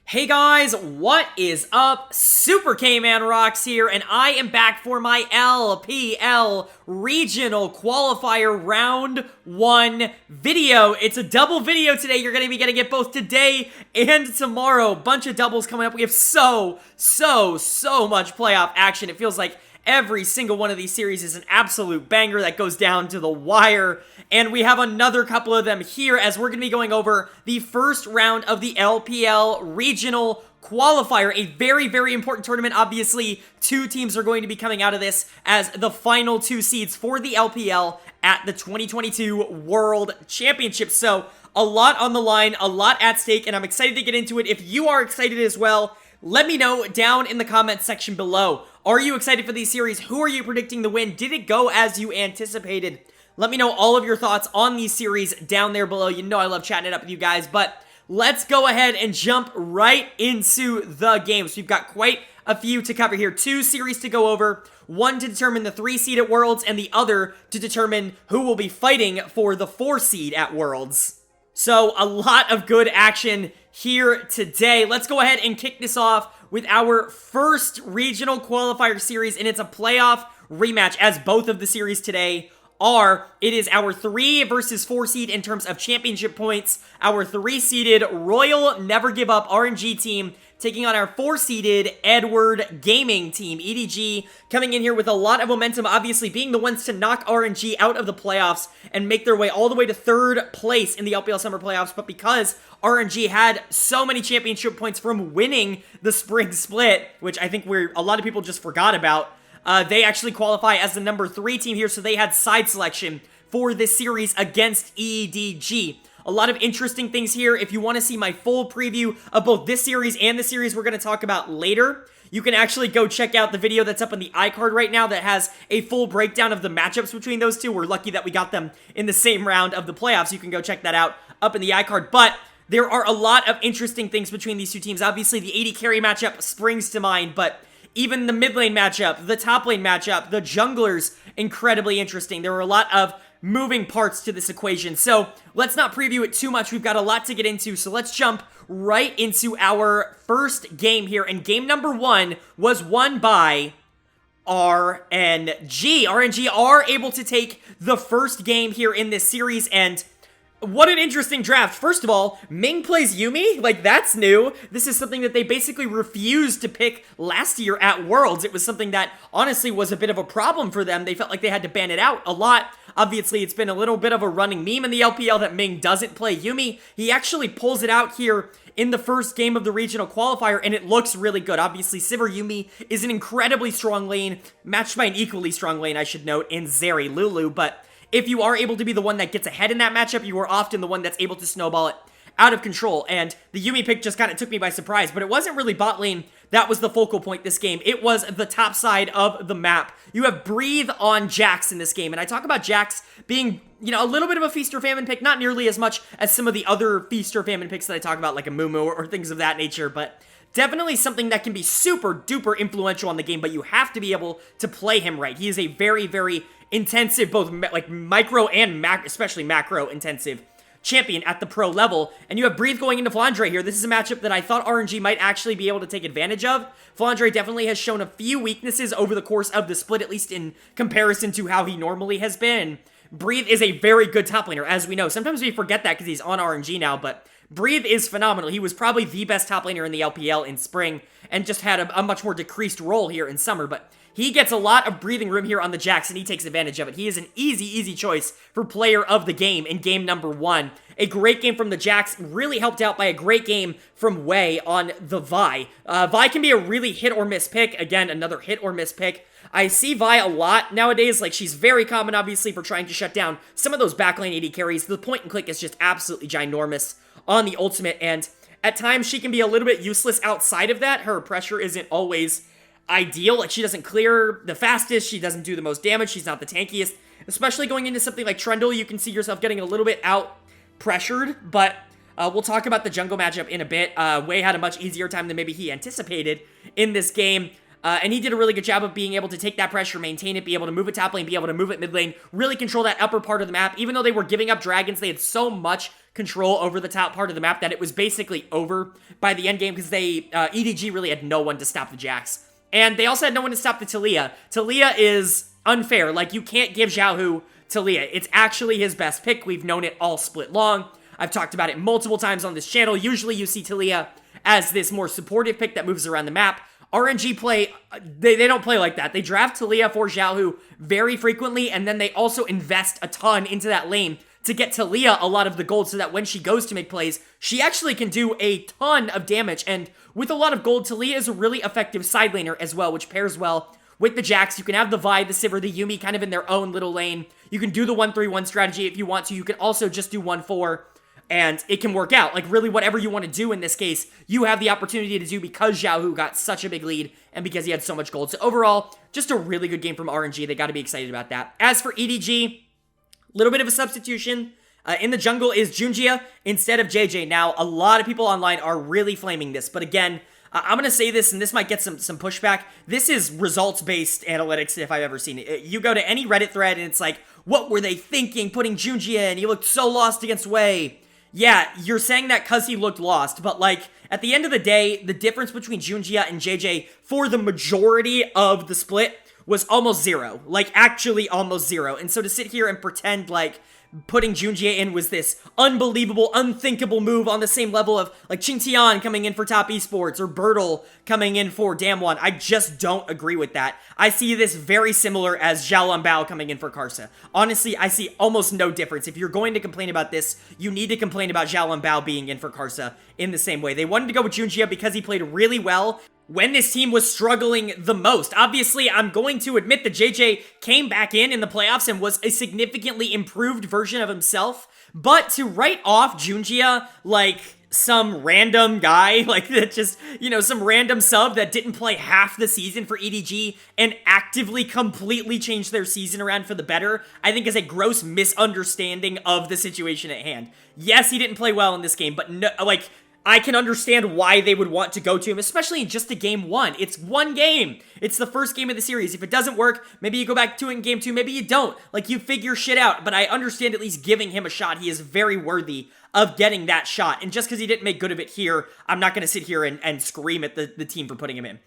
Hey guys, what is up? SuperKmanrocks here, and I am back for my LPL Regional Qualifier Round 1 video. It's a double video today. You're going to be getting it both today and tomorrow. Bunch of doubles coming up. We have so much playoff action. It feels like every single one of these series is an absolute banger that goes down to the wire. And we have another couple of them here as we're going to be going over the first round of the LPL Regional Qualifier. A very important tournament. Obviously, two teams are going to be coming out of this as the final two seeds for the LPL at the 2022 World Championship. So, a lot on the line, a lot at stake, and I'm excited to get into it. If you are excited as well, let me know down in the comments section below. Are you excited for these series? Who are you predicting to win? Did it go as you anticipated? Let me know all of your thoughts on these series down there below. You know I love chatting it up with you guys, but let's go ahead and jump right into the games. We've got quite a few to cover here. Two series to go over. One to determine the 3 seed at Worlds, and the other to determine who will be fighting for the 4 seed at Worlds. So, a lot of good action here today. Let's go ahead and kick this off with our first regional qualifier series, and it's a playoff rematch, as both of the series today are. It is our 3 versus 4 seed in terms of championship points. Our 3-seeded Royal Never Give Up RNG team taking on our 4-seeded Edward Gaming team. EDG coming in here with a lot of momentum, obviously being the ones to knock RNG out of the playoffs and make their way all the way to 3rd place in the LPL Summer Playoffs. But because RNG had so many championship points from winning the Spring Split, which I think a lot of people just forgot about, they actually qualify as the number 3 team here, so they had side selection for this series against EDG. A lot of interesting things here. If you want to see my full preview of both this series and the series we're going to talk about later, you can actually go check out the video that's up on the iCard right now that has a full breakdown of the matchups between those two. We're lucky that we got them in the same round of the playoffs. You can go check that out up in the iCard. But there are a lot of interesting things between these two teams. Obviously, the AD carry matchup springs to mind, but even the mid lane matchup, the top lane matchup, the junglers, incredibly interesting. There were a lot of moving parts to this equation. So let's not preview it too much. We've got a lot to get into. So let's jump right into our first game here. And game number 1 was won by RNG. RNG are able to take the first game here in this series, and what an interesting draft. First of all, Ming plays Yuumi? Like, that's new. This is something that they basically refused to pick last year at Worlds. It was something that, honestly, was a bit of a problem for them. They felt like they had to ban it out a lot. Obviously, it's been a little bit of a running meme in the LPL that Ming doesn't play Yuumi. He actually pulls it out here in the first game of the regional qualifier, and it looks really good. Obviously, Sivir Yuumi is an incredibly strong lane, matched by an equally strong lane, I should note, in Zeri Lulu, but if you are able to be the one that gets ahead in that matchup, you are often the one that's able to snowball it out of control. And the Yuumi pick just kind of took me by surprise, but it wasn't really bot lane that was the focal point this game. It was the top side of the map. You have Breathe on Jax in this game, and I talk about Jax being, you know, a little bit of a feast or famine pick, not nearly as much as some of the other feast or famine picks that I talk about, like a Mumu or things of that nature, but definitely something that can be super duper influential on the game, but you have to be able to play him right. He is a very intensive, both like micro and especially macro intensive champion at the pro level. And you have Breathe going into Flandre here. This is a matchup that I thought RNG might actually be able to take advantage of. Flandre definitely has shown a few weaknesses over the course of the split, at least in comparison to how he normally has been. Breathe is a very good top laner, as we know. Sometimes we forget that because he's on RNG now, but Breathe is phenomenal. He was probably the best top laner in the LPL in spring and just had a much more decreased role here in summer, but he gets a lot of breathing room here on the Jax, and he takes advantage of it. He is an easy choice for player of the game in game number 1. A great game from the Jax, really helped out by a great game from Wei on the Vi. Vi can be a really hit-or-miss pick. Again, another hit-or-miss pick. I see Vi a lot nowadays. Like, she's very common, obviously, for trying to shut down some of those backlane AD carries. The point and click is just absolutely ginormous on the ultimate, and at times she can be a little bit useless outside of that. Her pressure isn't always ideal. Like, she doesn't clear the fastest, she doesn't do the most damage, she's not the tankiest. Especially going into something like Trundle, you can see yourself getting a little bit out-pressured, but we'll talk about the jungle matchup in a bit. Wei had a much easier time than maybe he anticipated in this game. And he did a really good job of being able to take that pressure, maintain it, be able to move it top lane, be able to move it mid lane, really control that upper part of the map. Even though they were giving up dragons, they had so much control over the top part of the map that it was basically over by the end game because EDG really had no one to stop the Jax. And they also had no one to stop the Taliyah. Taliyah is unfair. Like, you can't give Xiaohu Taliyah. It's actually his best pick. We've known it all split long. I've talked about it multiple times on this channel. Usually you see Taliyah as this more supportive pick that moves around the map. RNG play, they don't play like that. They draft Taliyah for Xiaohu very frequently, and then they also invest a ton into that lane to get Taliyah a lot of the gold so that when she goes to make plays, she actually can do a ton of damage. And with a lot of gold, Taliyah is a really effective side laner as well, which pairs well with the Jax. You can have the Vi, the Sivir, the Yuumi kind of in their own little lane. You can do the 1-3-1 strategy if you want to. You can also just do 1-4. And it can work out. Like, really, whatever you want to do in this case, you have the opportunity to do because Xiaohu got such a big lead and because he had so much gold. So overall, just a really good game from RNG. They got to be excited about that. As for EDG, a little bit of a substitution. In the jungle is Junjia instead of JJ. Now, a lot of people online are really flaming this. But again, I'm going to say this, and this might get some pushback. This is results-based analytics if I've ever seen it. You go to any Reddit thread, and it's like, what were they thinking putting Junjia in? He looked so lost against Wei. Yeah, you're saying that because he looked lost, but like, at the end of the day, the difference between Junjia and JJ for the majority of the split was almost zero. Like, actually almost zero. And so to sit here and pretend like putting Junjia in was this unbelievable, unthinkable move on the same level of like Qingtian coming in for top esports or Bertle coming in for Damwon. I just don't agree with that. I see this very similar as Zhao Bao coming in for Karsa. Honestly, I see almost no difference. If you're going to complain about this, you need to complain about Zhao Bao being in for Karsa in the same way. They wanted to go with Junjia because he played really well when this team was struggling the most. Obviously, I'm going to admit that JJ came back in the playoffs and was a significantly improved version of himself, but to write off Junjia like some random guy, like that just, you know, some random sub that didn't play half the season for EDG and actively completely changed their season around for the better, I think is a gross misunderstanding of the situation at hand. Yes, he didn't play well in this game, but no, like, I can understand why they would want to go to him, especially in just a game one. It's one game. It's the first game of the series. If it doesn't work, maybe you go back to it in game two. Maybe you don't. Like, you figure shit out. But I understand at least giving him a shot. He is very worthy of getting that shot. And just because he didn't make good of it here, I'm not going to sit here and scream at the team for putting him in.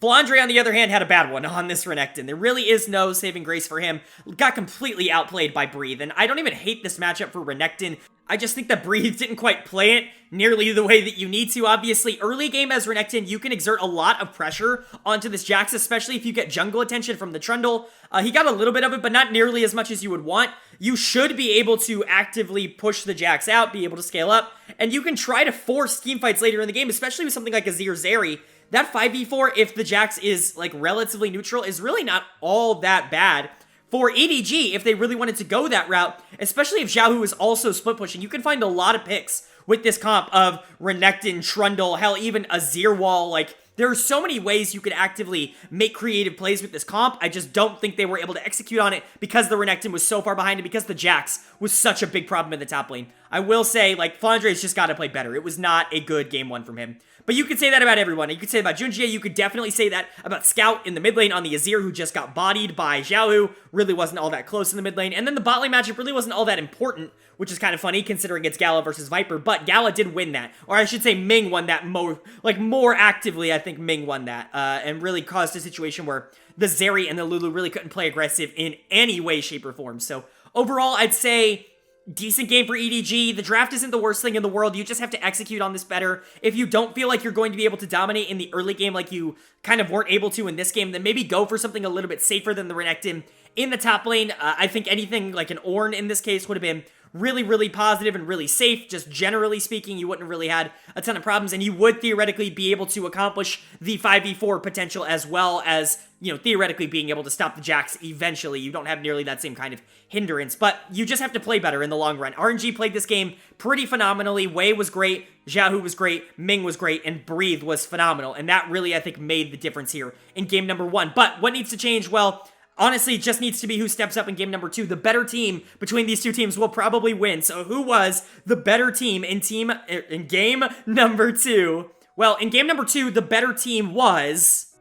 Flandre, on the other hand, had a bad one on this Renekton. There really is no saving grace for him. Got completely outplayed by Breathe, and I don't even hate this matchup for Renekton. I just think that Breathe didn't quite play it nearly the way that you need to. Obviously, early game as Renekton, you can exert a lot of pressure onto this Jax, especially if you get jungle attention from the Trundle. He got a little bit of it, but not nearly as much as you would want. You should be able to actively push the Jax out, be able to scale up, and you can try to force team fights later in the game, especially with something like Azir Zeri. That 5v4, if the Jax is, like, relatively neutral, is really not all that bad for EDG if they really wanted to go that route, especially if Xiaohu is also split pushing. You can find a lot of picks with this comp of Renekton, Trundle, hell, even Azir Wall. Like, there are so many ways you could actively make creative plays with this comp. I just don't think they were able to execute on it because the Renekton was so far behind and because the Jax was such a big problem in the top lane. I will say, like, Flandre's just got to play better. It was not a good game one from him. But you could say that about everyone. You could say about Junjia. You could definitely say that about Scout in the mid lane on the Azir, who just got bodied by Xiaohu. Really wasn't all that close in the mid lane. And then the bot lane matchup really wasn't all that important, which is kind of funny considering it's Gala versus Viper. But Gala did win that. Or I should say Ming won that more actively. I think Ming won that. And really caused a situation where the Zeri and the Lulu really couldn't play aggressive in any way, shape, or form. So overall, I'd say decent game for EDG. The draft isn't the worst thing in the world. You just have to execute on this better. If you don't feel like you're going to be able to dominate in the early game like you kind of weren't able to in this game, then maybe go for something a little bit safer than the Renekton in the top lane. I think anything like an Ornn in this case would have been really, really positive and really safe. Just generally speaking, you wouldn't have really had a ton of problems, and you would theoretically be able to accomplish the 5v4 potential as well as, you know, theoretically being able to stop the Jax eventually. You don't have nearly that same kind of hindrance, but you just have to play better in the long run. RNG played this game pretty phenomenally. Wei was great, Xiaohu was great, Ming was great, and Breathe was phenomenal, and that really, I think, made the difference here in game number one. But what needs to change? Well, honestly, it just needs to be who steps up in game number two. The better team between these two teams will probably win. So who was the better team in game number two? Well, in game number two, the better team was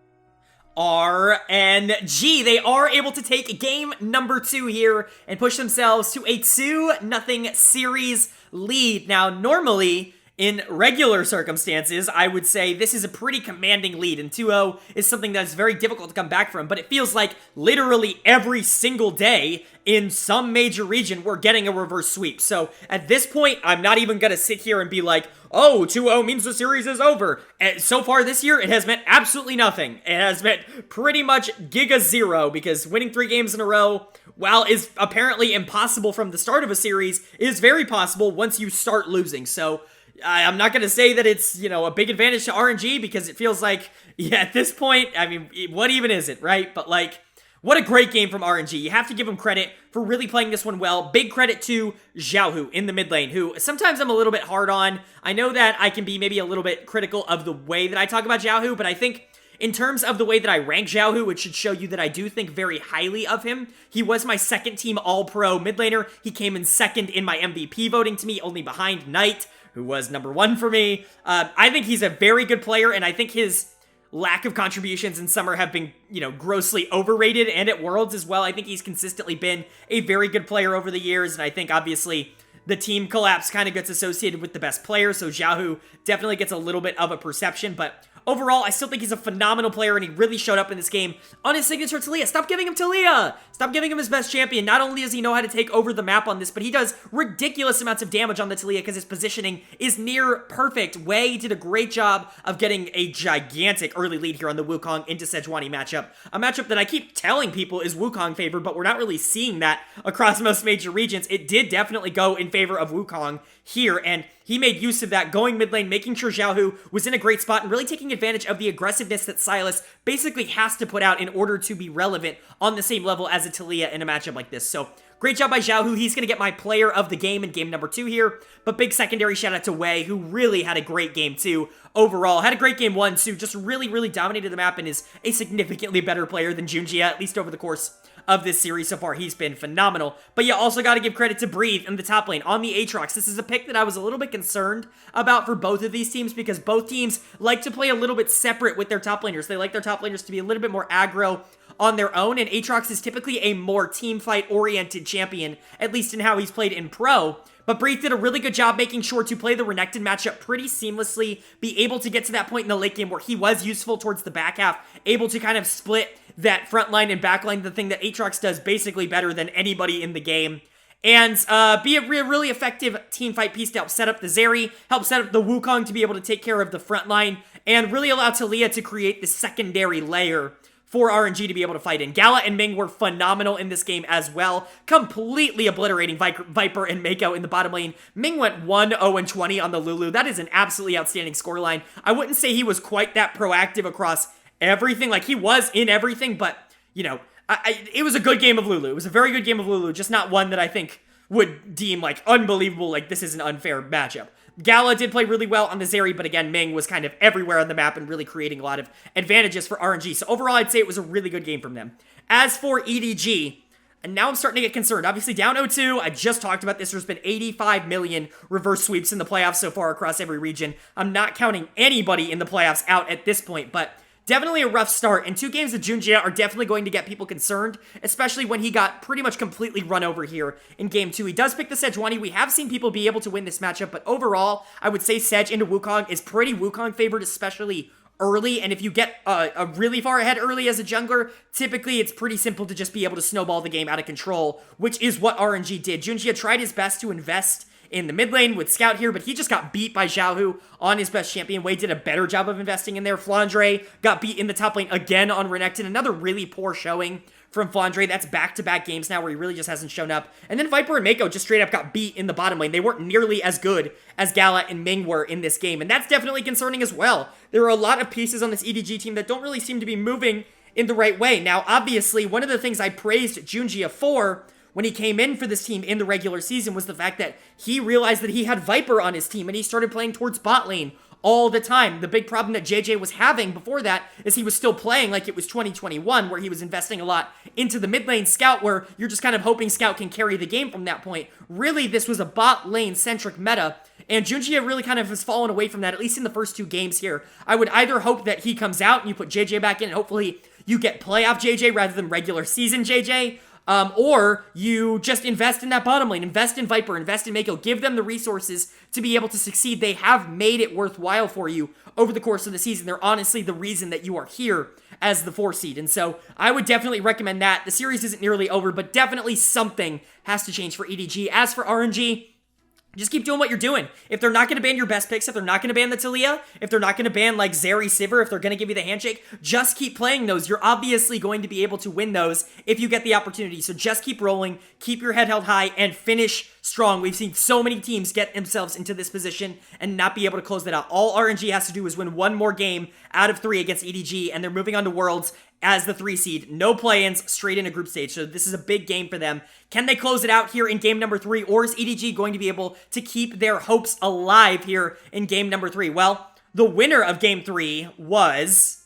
RNG. They are able to take game number 2 here and push themselves to a 2-0 series lead. Now, normally, in regular circumstances, I would say this is a pretty commanding lead, and 2-0 is something that's very difficult to come back from, but it feels like literally every single day in some major region, we're getting a reverse sweep. So at this point, I'm not even going to sit here and be like, oh, 2-0 means the series is over. And so far this year, it has meant absolutely nothing. It has meant pretty much Giga Zero, because winning 3 games in a row, while is apparently impossible from the start of a series, is very possible once you start losing. So I'm not going to say that it's, a big advantage to RNG, because it feels like, at this point, I mean, what even is it, right? But, what a great game from RNG. You have to give him credit for really playing this one well. Big credit to Xiaohu in the mid lane, who sometimes I'm a little bit hard on. I know that I can be maybe a little bit critical of the way that I talk about Xiaohu, but I think in terms of the way that I rank Xiaohu, it should show you that I do think very highly of him. He was my second team all-pro mid laner. He came in second in my MVP voting to me, only behind Knight, who was number 1 for me. I think he's a very good player, and I think his lack of contributions in summer have been, grossly overrated, and at Worlds as well. I think he's consistently been a very good player over the years, and I think obviously the team collapse kind of gets associated with the best player, so Xiaohu definitely gets a little bit of a perception, but overall, I still think he's a phenomenal player, and he really showed up in this game on his signature Talia. Stop giving him Talia! Stop giving him his best champion. Not only does he know how to take over the map on this, but he does ridiculous amounts of damage on the Talia because his positioning is near perfect. Wei did a great job of getting a gigantic early lead here on the Wukong into Sejuani matchup. A matchup that I keep telling people is Wukong favored, but we're not really seeing that across most major regions. It did definitely go in favor of Wukong here, and he made use of that, going mid lane, making sure Xiaohu was in a great spot, and really taking advantage of the aggressiveness that Sylas basically has to put out in order to be relevant on the same level as a Talia in a matchup like this. So, great job by Xiaohu. He's going to get my player of the game in game number 2 here, but big secondary shout out to Wei, who really had a great game too. Overall, had a great game 1 too, just really dominated the map and is a significantly better player than Junjie, at least over the course of this series so far. He's been phenomenal. But you also got to give credit to Breathe in the top lane on the Aatrox. This is a pick that I was a little bit concerned about for both of these teams, because both teams like to play a little bit separate with their top laners. They like their top laners to be a little bit more aggro on their own, and Aatrox is typically a more team fight oriented champion, at least in how he's played in pro. But Breathe did a really good job making sure to play the Renekton matchup pretty seamlessly, be able to get to that point in the late game where he was useful towards the back half, able to kind of split that front line and back line, the thing that Aatrox does basically better than anybody in the game. And be a really effective team fight piece to help set up the Zeri, help set up the Wukong to be able to take care of the front line, and really allow Talia to create the secondary layer for RNG to be able to fight in. Gala and Ming were phenomenal in this game as well, completely obliterating Viper and Mako in the bottom lane. Ming went 1-0-20 on the Lulu. That is an absolutely outstanding scoreline. I wouldn't say he was quite that proactive across everything. Like, he was in everything, but, it was a good game of Lulu. It was a very good game of Lulu, just not one that I think would deem, unbelievable, this is an unfair matchup. Gala did play really well on the Zeri, but again, Ming was kind of everywhere on the map and really creating a lot of advantages for RNG. So overall, I'd say it was a really good game from them. As for EDG, and now I'm starting to get concerned. Obviously, down 0-2. I just talked about this. There's been 85 million reverse sweeps in the playoffs so far across every region. I'm not counting anybody in the playoffs out at this point, but definitely a rough start, and 2 games of Junjie are definitely going to get people concerned, especially when he got pretty much completely run over here in game 2. He does pick the Sejuani. We have seen people be able to win this matchup, but overall, I would say Sej into Wukong is pretty Wukong favored, especially early, and if you get a really far ahead early as a jungler, typically it's pretty simple to just be able to snowball the game out of control, which is what RNG did. Junjie tried his best to invest in the mid lane with Scout here, but he just got beat by Xiaohu on his best champion. Wei did a better job of investing in there. Flandre got beat in the top lane again on Renekton. Another really poor showing from Flandre. That's back-to-back games now where he really just hasn't shown up. And then Viper and Mako just straight up got beat in the bottom lane. They weren't nearly as good as Gala and Ming were in this game, and that's definitely concerning as well. There are a lot of pieces on this EDG team that don't really seem to be moving in the right way. Now, obviously, one of the things I praised Junjie for when he came in for this team in the regular season was the fact that he realized that he had Viper on his team and he started playing towards bot lane all the time. The big problem that JJ was having before that is he was still playing like it was 2021, where he was investing a lot into the mid lane Scout, where you're just kind of hoping Scout can carry the game from that point. Really, this was a bot lane centric meta, and Junjie really kind of has fallen away from that, at least in the first 2 games here. I would either hope that he comes out and you put JJ back in and hopefully you get playoff JJ rather than regular season JJ. Or you just invest in that bottom lane, invest in Viper, invest in Mako, give them the resources to be able to succeed. They have made it worthwhile for you over the course of the season. They're honestly the reason that you are here as the 4 seed. And so I would definitely recommend that. The series isn't nearly over, but definitely something has to change for EDG. As for RNG, just keep doing what you're doing. If they're not going to ban your best picks, if they're not going to ban the Talia, if they're not going to ban like Zeri Sivir, if they're going to give you the handshake, just keep playing those. You're obviously going to be able to win those if you get the opportunity. So just keep rolling, keep your head held high, and finish strong. We've seen so many teams get themselves into this position and not be able to close that out. All RNG has to do is win one more game out of 3 against EDG, and they're moving on to Worlds as the 3 seed. No play-ins, straight into group stage. So this is a big game for them. Can they close it out here in game number 3, or is EDG going to be able to keep their hopes alive here in game number 3? Well, the winner of game 3 was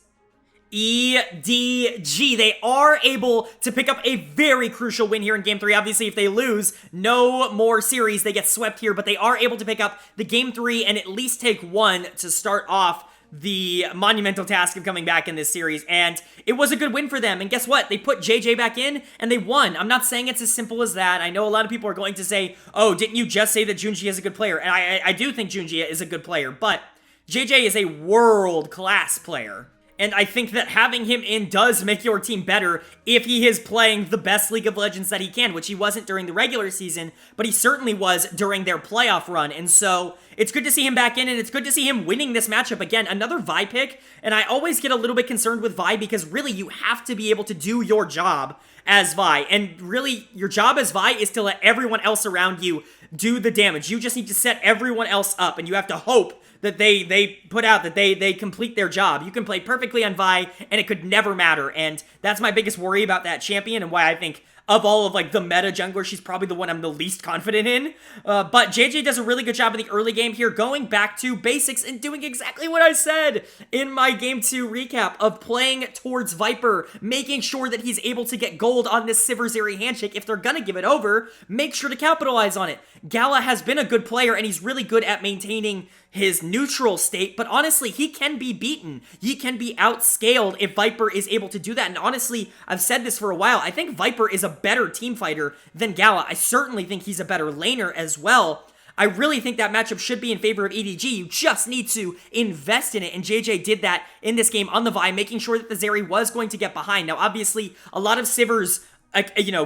EDG. They are able to pick up a very crucial win here in game 3. Obviously, if they lose, no more series. They get swept here, but they are able to pick up the game 3 and at least take 1 to start off the monumental task of coming back in this series, and it was a good win for them. And guess what? They put JJ back in, and they won. I'm not saying it's as simple as that. I know a lot of people are going to say, oh, didn't you just say that Junji is a good player? And I do think Junji is a good player, but JJ is a world-class player. And I think that having him in does make your team better if he is playing the best League of Legends that he can, which he wasn't during the regular season, but he certainly was during their playoff run. And so it's good to see him back in, and it's good to see him winning this matchup. Again, another Vi pick, and I always get a little bit concerned with Vi because really you have to be able to do your job as Vi. And really, your job as Vi is to let everyone else around you do the damage. You just need to set everyone else up, and you have to hope that they put out, that they complete their job. You can play perfectly on Vi, and it could never matter, and that's my biggest worry about that champion, and why I think of all of like the meta junglers, she's probably the one I'm the least confident in. But JJ does a really good job in the early game here, going back to basics and doing exactly what I said in my game 2 recap of playing towards Viper, making sure that he's able to get gold on this Sivir Zeri handshake. If they're gonna give it over, make sure to capitalize on it. Gala has been a good player, and he's really good at maintaining his neutral state, but honestly, he can be beaten. He can be outscaled if Viper is able to do that, and honestly, I've said this for a while, I think Viper is a better team fighter than Gala. I certainly think he's a better laner as well. I really think that matchup should be in favor of EDG. You just need to invest in it, and JJ did that in this game on the Vi, making sure that the Zeri was going to get behind. Now, obviously, a lot of Sivir's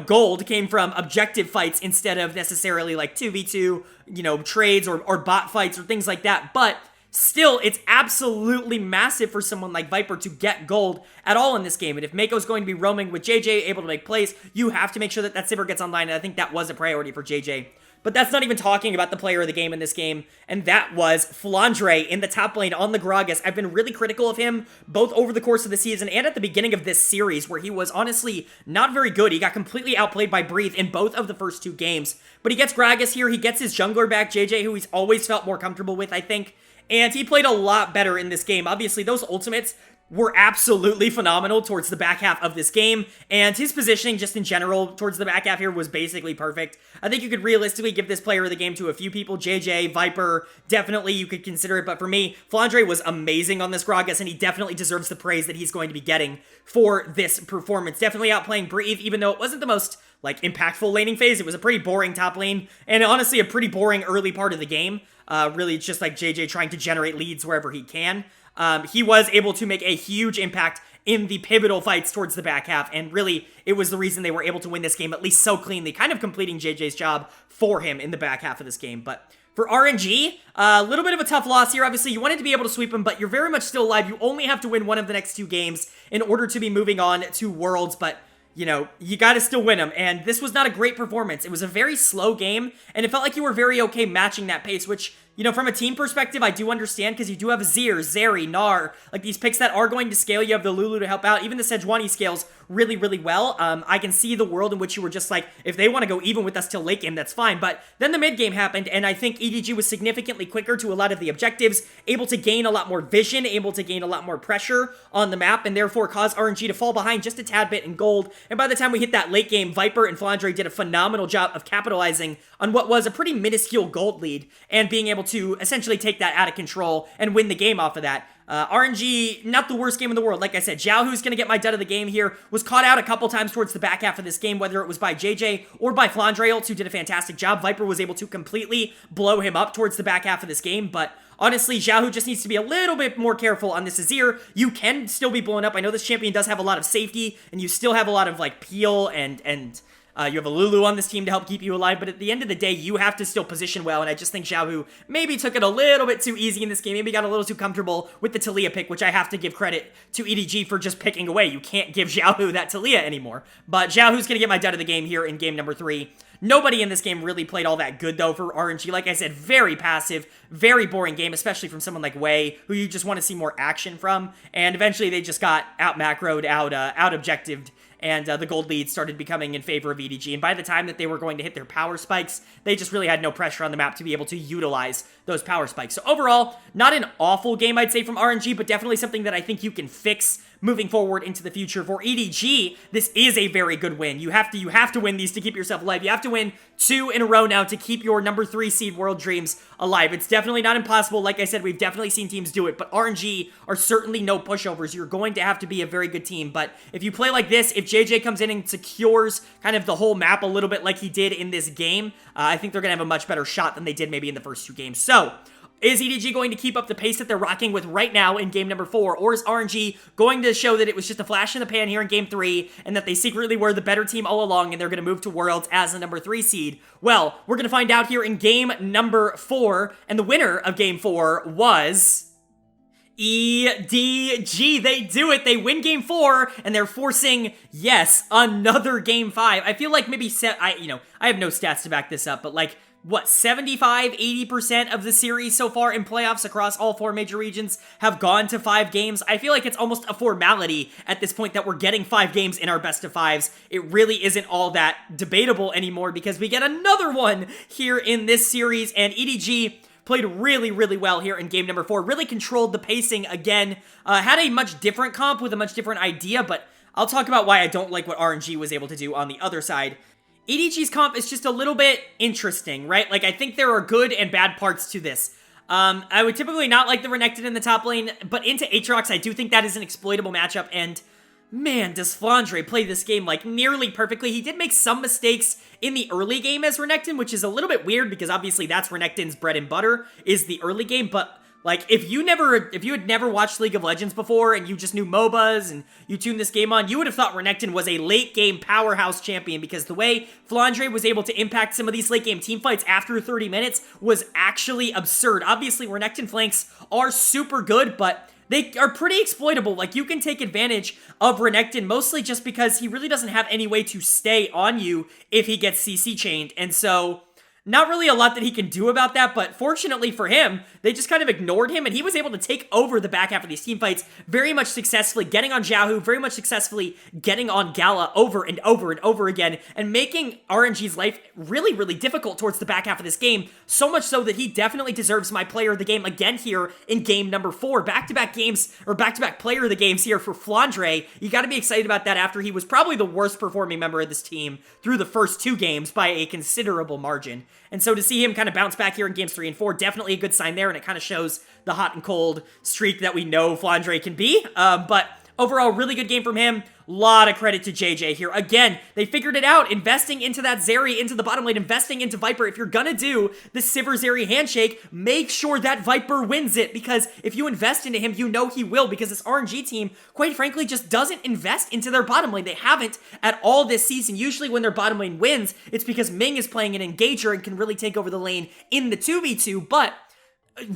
gold came from objective fights instead of necessarily like 2v2, trades or bot fights or things like that. But still, it's absolutely massive for someone like Viper to get gold at all in this game. And if Mako's going to be roaming with JJ, able to make plays, you have to make sure that that Sivir gets online. And I think that was a priority for JJ. But that's not even talking about the player of the game in this game, and that was Flandre in the top lane on the Gragas. I've been really critical of him, both over the course of the season and at the beginning of this series, where he was honestly not very good. He got completely outplayed by Breathe in both of the first 2 games. But he gets Gragas here, he gets his jungler back, JJ, who he's always felt more comfortable with, I think. And he played a lot better in this game. Obviously, those ultimates were absolutely phenomenal towards the back half of this game, and his positioning just in general towards the back half here was basically perfect. I think you could realistically give this player of the game to a few people. JJ, Viper, definitely you could consider it, but for me, Flandre was amazing on this Gragas, and he definitely deserves the praise that he's going to be getting for this performance. Definitely outplaying Breathe, even though it wasn't the most impactful laning phase. It was a pretty boring top lane, and honestly a pretty boring early part of the game. Really, it's just like JJ trying to generate leads wherever he can. He was able to make a huge impact in the pivotal fights towards the back half, and really, it was the reason they were able to win this game, at least so cleanly, kind of completing JJ's job for him in the back half of this game. But for RNG, a little bit of a tough loss here. Obviously, you wanted to be able to sweep him, but you're very much still alive. You only have to win one of the next 2 games in order to be moving on to Worlds, but you got to still win them, and this was not a great performance. It was a very slow game, and it felt like you were very okay matching that pace, which, from a team perspective, I do understand, because you do have Azir, Zeri, Gnar, these picks that are going to scale. You have the Lulu to help out. Even the Sejuani scales really, really well. I can see the world in which you were just like, if they want to go even with us till late game, that's fine. But then the mid game happened, and I think EDG was significantly quicker to a lot of the objectives, able to gain a lot more vision, able to gain a lot more pressure on the map, and therefore cause RNG to fall behind just a tad bit in gold. And by the time we hit that late game, Viper and Flandre did a phenomenal job of capitalizing on what was a pretty minuscule gold lead, and being able to essentially take that out of control and win the game off of that. RNG, not the worst game in the world. Like I said, Zhao, who's going to get my dud of the game here, was caught out a couple times towards the back half of this game, whether it was by JJ or by Flandrealt, who did a fantastic job. Viper was able to completely blow him up towards the back half of this game, but honestly, Zhao just needs to be a little bit more careful on this Azir. You can still be blown up. I know this champion does have a lot of safety, and you still have a lot of, like, peel and you have a Lulu on this team to help keep you alive, but at the end of the day, you have to still position well, and I just think Xiaohu maybe took it a little bit too easy in this game, maybe got a little too comfortable with the Taliyah pick, which I have to give credit to EDG for just picking away. You can't give Xiaohu that Taliyah anymore. But Xiaohu's going to get my dud of the game here in game number 3. Nobody in this game really played all that good, though, for RNG. Like I said, very passive, very boring game, especially from someone like Wei, who you just want to see more action from, and eventually they just got out-macroed, out-objectived, and the gold lead started becoming in favor of EDG, and by the time that they were going to hit their power spikes, they just really had no pressure on the map to be able to utilize those power spikes. So overall, not an awful game, I'd say, from RNG, but definitely something that I think you can fix moving forward into the future. For EDG, this is a very good win. You have to win these to keep yourself alive. You have to win 2 in a row now to keep your number 3 seed world dreams alive. It's definitely not impossible. Like I said, we've definitely seen teams do it, but RNG are certainly no pushovers. You're going to have to be a very good team, but if you play like this, if JJ comes in and secures kind of the whole map a little bit like he did in this game, I think they're going to have a much better shot than they did maybe in the first 2 games. So, is EDG going to keep up the pace that they're rocking with right now in game number 4? Or is RNG going to show that it was just a flash in the pan here in game 3 and that they secretly were the better team all along and they're going to move to Worlds as the number 3 seed? Well, we're going to find out here in game number 4, and the winner of game 4 was EDG. They do it. They win game 4, and they're forcing, yes, another game 5. I feel like maybe, I have no stats to back this up, but like, what, 75-80% of the series so far in playoffs across all 4 major regions have gone to 5 games. I feel like it's almost a formality at this point that we're getting 5 games in our best of 5s. It really isn't all that debatable anymore because we get another one here in this series, and EDG played really, really well here in game number 4. Really controlled the pacing again. Had a much different comp with a much different idea, but I'll talk about why I don't like what RNG was able to do on the other side. EDG's comp is just a little bit interesting, right? Like, I think there are good and bad parts to this. I would typically not like the Renekton in the top lane, but into Aatrox, I do think that is an exploitable matchup, and man, does Flandre play this game, like, nearly perfectly. He did make some mistakes in the early game as Renekton, which is a little bit weird, because obviously that's Renekton's bread and butter, is the early game, but like, if you had never watched League of Legends before and you just knew MOBAs and you tuned this game on, you would have thought Renekton was a late-game powerhouse champion because the way Flandre was able to impact some of these late-game teamfights after 30 minutes was actually absurd. Obviously, Renekton flanks are super good, but they are pretty exploitable. Like, you can take advantage of Renekton mostly just because he really doesn't have any way to stay on you if he gets CC chained, and so not really a lot that he can do about that, but fortunately for him, they just kind of ignored him, and he was able to take over the back half of these teamfights very much successfully, getting on Xiaohu, very much successfully getting on Gala over and over and over again, and making RNG's life really, really difficult towards the back half of this game, so much so that he definitely deserves my player of the game again here in game number 4. Back-to-back games, or back-to-back player of the games here for Flandre. You gotta be excited about that after he was probably the worst performing member of this team through the first 2 games by a considerable margin. And so to see him kind of bounce back here in games 3 and 4, definitely a good sign there, and it kind of shows the hot and cold streak that we know Flandre can be. But overall, really good game from him. Lot of credit to JJ here. Again, they figured it out, investing into that Zeri, into the bottom lane, investing into Viper. If you're gonna do the Sivir Zeri handshake, make sure that Viper wins it, because if you invest into him, you know he will, because this RNG team, quite frankly, just doesn't invest into their bottom lane. They haven't at all this season. Usually when their bottom lane wins, it's because Ming is playing an engager and can really take over the lane in the 2v2, but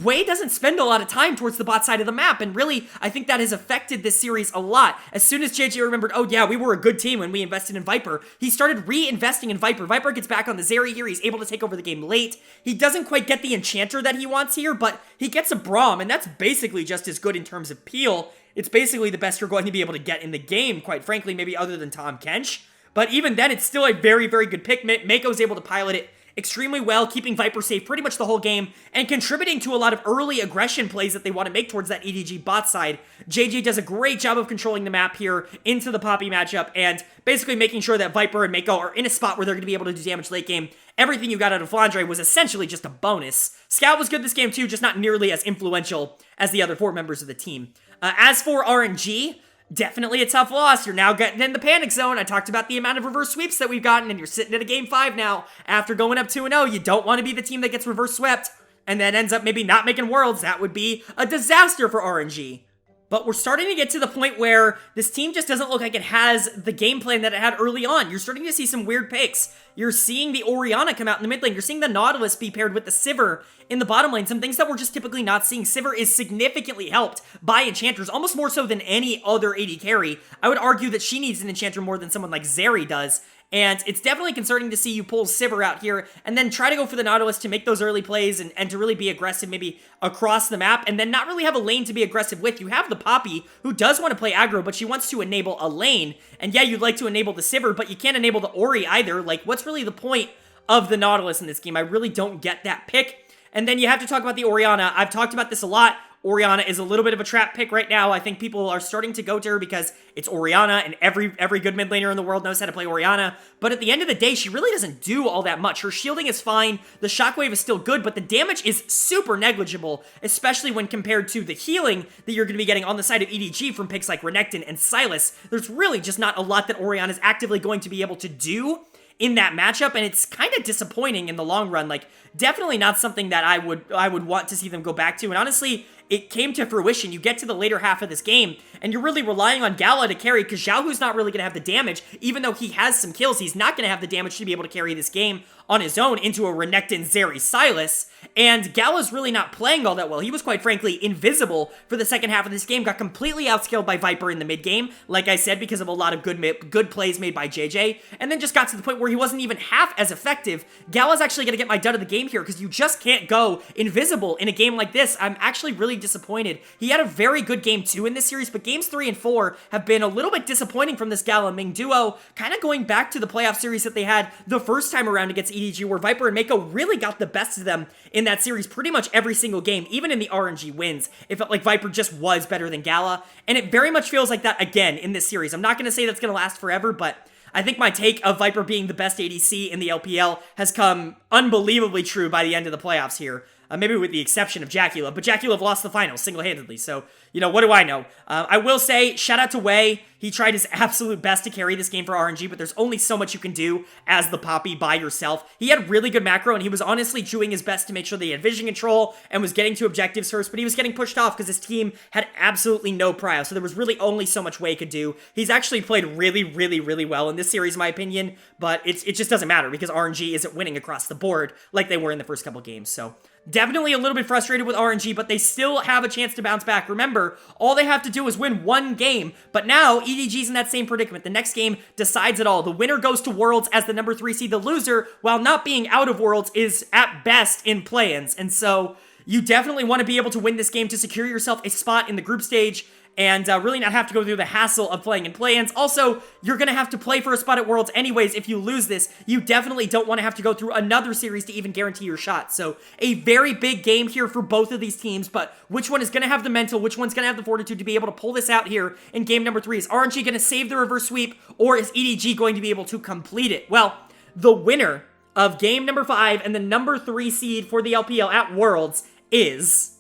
Wei doesn't spend a lot of time towards the bot side of the map, and really, I think that has affected this series a lot. As soon as JJ remembered, oh yeah, we were a good team when we invested in Viper, he started reinvesting in Viper. Viper gets back on the Zeri here, he's able to take over the game late. He doesn't quite get the Enchanter that he wants here, but he gets a Braum, and that's basically just as good in terms of peel. It's basically the best you're going to be able to get in the game, quite frankly, maybe other than Tahm Kench. But even then, it's still a very, very good pick. Mako's able to pilot it extremely well, keeping Viper safe pretty much the whole game, and contributing to a lot of early aggression plays that they want to make towards that EDG bot side. JJ does a great job of controlling the map here into the Poppy matchup, and basically making sure that Viper and Mako are in a spot where they're going to be able to do damage late game. Everything you got out of Flandre was essentially just a bonus. Scout was good this game too, just not nearly as influential as the other 4 members of the team. As for RNG, definitely a tough loss. You're now getting in the panic zone. I talked about the amount of reverse sweeps that we've gotten, and you're sitting at a game 5 now after going up 2-0. You don't want to be the team that gets reverse swept and then ends up maybe not making Worlds. That would be a disaster for RNG. But we're starting to get to the point where this team just doesn't look like it has the game plan that it had early on. You're starting to see some weird picks. You're seeing the Orianna come out in the mid lane. You're seeing the Nautilus be paired with the Sivir in the bottom lane. Some things that we're just typically not seeing. Sivir is significantly helped by enchanters, almost more so than any other AD carry. I would argue that she needs an enchanter more than someone like Zeri does. And it's definitely concerning to see you pull Sivir out here and then try to go for the Nautilus to make those early plays and to really be aggressive maybe across the map and then not really have a lane to be aggressive with. You have the Poppy who does want to play aggro, but she wants to enable a lane. And yeah, you'd like to enable the Sivir, but you can't enable the Ori either. Like, what's really the point of the Nautilus in this game? I really don't get that pick. And then you have to talk about the Orianna. I've talked about this a lot. Orianna is a little bit of a trap pick right now. I think people are starting to go to her because it's Orianna, and every good mid laner in the world knows how to play Orianna. But at the end of the day, she really doesn't do all that much. Her shielding is fine, the shockwave is still good, but the damage is super negligible, especially when compared to the healing that you're going to be getting on the side of EDG from picks like Renekton and Sylas. There's really just not a lot that Orianna is actively going to be able to do in that matchup, and it's kind of disappointing in the long run. Like, definitely not something that I would want to see them go back to, and honestly, it came to fruition. You get to the later half of this game, and you're really relying on Gala to carry, because Xiaohu's not really going to have the damage. Even though he has some kills, he's not going to have the damage to be able to carry this game on his own into a Renekton Zeri Sylas, and Gala's really not playing all that well. He was, quite frankly, invisible for the second half of this game, got completely outscaled by Viper in the mid game, like I said, because of a lot of good plays made by JJ, and then just got to the point where he wasn't even half as effective. Gala's actually going to get my dud of the game here, because you just can't go invisible in a game like this. I'm actually really disappointed. He had a very good game 2 in this series, but games 3 and 4 have been a little bit disappointing from this Gala Ming duo, kind of going back to the playoff series that they had the first time around against EDG, where Viper and Mako really got the best of them in that series pretty much every single game. Even in the RNG wins, it felt like Viper just was better than Gala, and it very much feels like that again in this series. I'm not going to say that's going to last forever, but I think my take of Viper being the best ADC in the LPL has come unbelievably true by the end of the playoffs here. Maybe with the exception of Jacula, but Jacula lost the finals single-handedly, so, you know, what do I know? I will say, shout out to Wei. He tried his absolute best to carry this game for RNG, but there's only so much you can do as the Poppy by yourself. He had really good macro, and he was honestly doing his best to make sure that he had vision control and was getting to objectives first, but he was getting pushed off because his team had absolutely no prio, so there was really only so much Wei could do. He's actually played really, really, really well in this series, in my opinion, but it just doesn't matter because RNG isn't winning across the board like they were in the first couple games, so definitely a little bit frustrated with RNG, but they still have a chance to bounce back. Remember, all they have to do is win one game, but now EDG's in that same predicament. The next game decides it all. The winner goes to Worlds as the number 3 seed. The loser, while not being out of Worlds, is at best in play-ins, and so you definitely want to be able to win this game to secure yourself a spot in the group stage and really not have to go through the hassle of playing in play-ins. Also, you're going to have to play for a spot at Worlds anyways. If you lose this, you definitely don't want to have to go through another series to even guarantee your shot. So, a very big game here for both of these teams, but which one is going to have the mental, which one's going to have the fortitude to be able to pull this out here in game number 3? Is RNG going to save the reverse sweep, or is EDG going to be able to complete it? Well, the winner of game number 5 and the number 3 seed for the LPL at Worlds is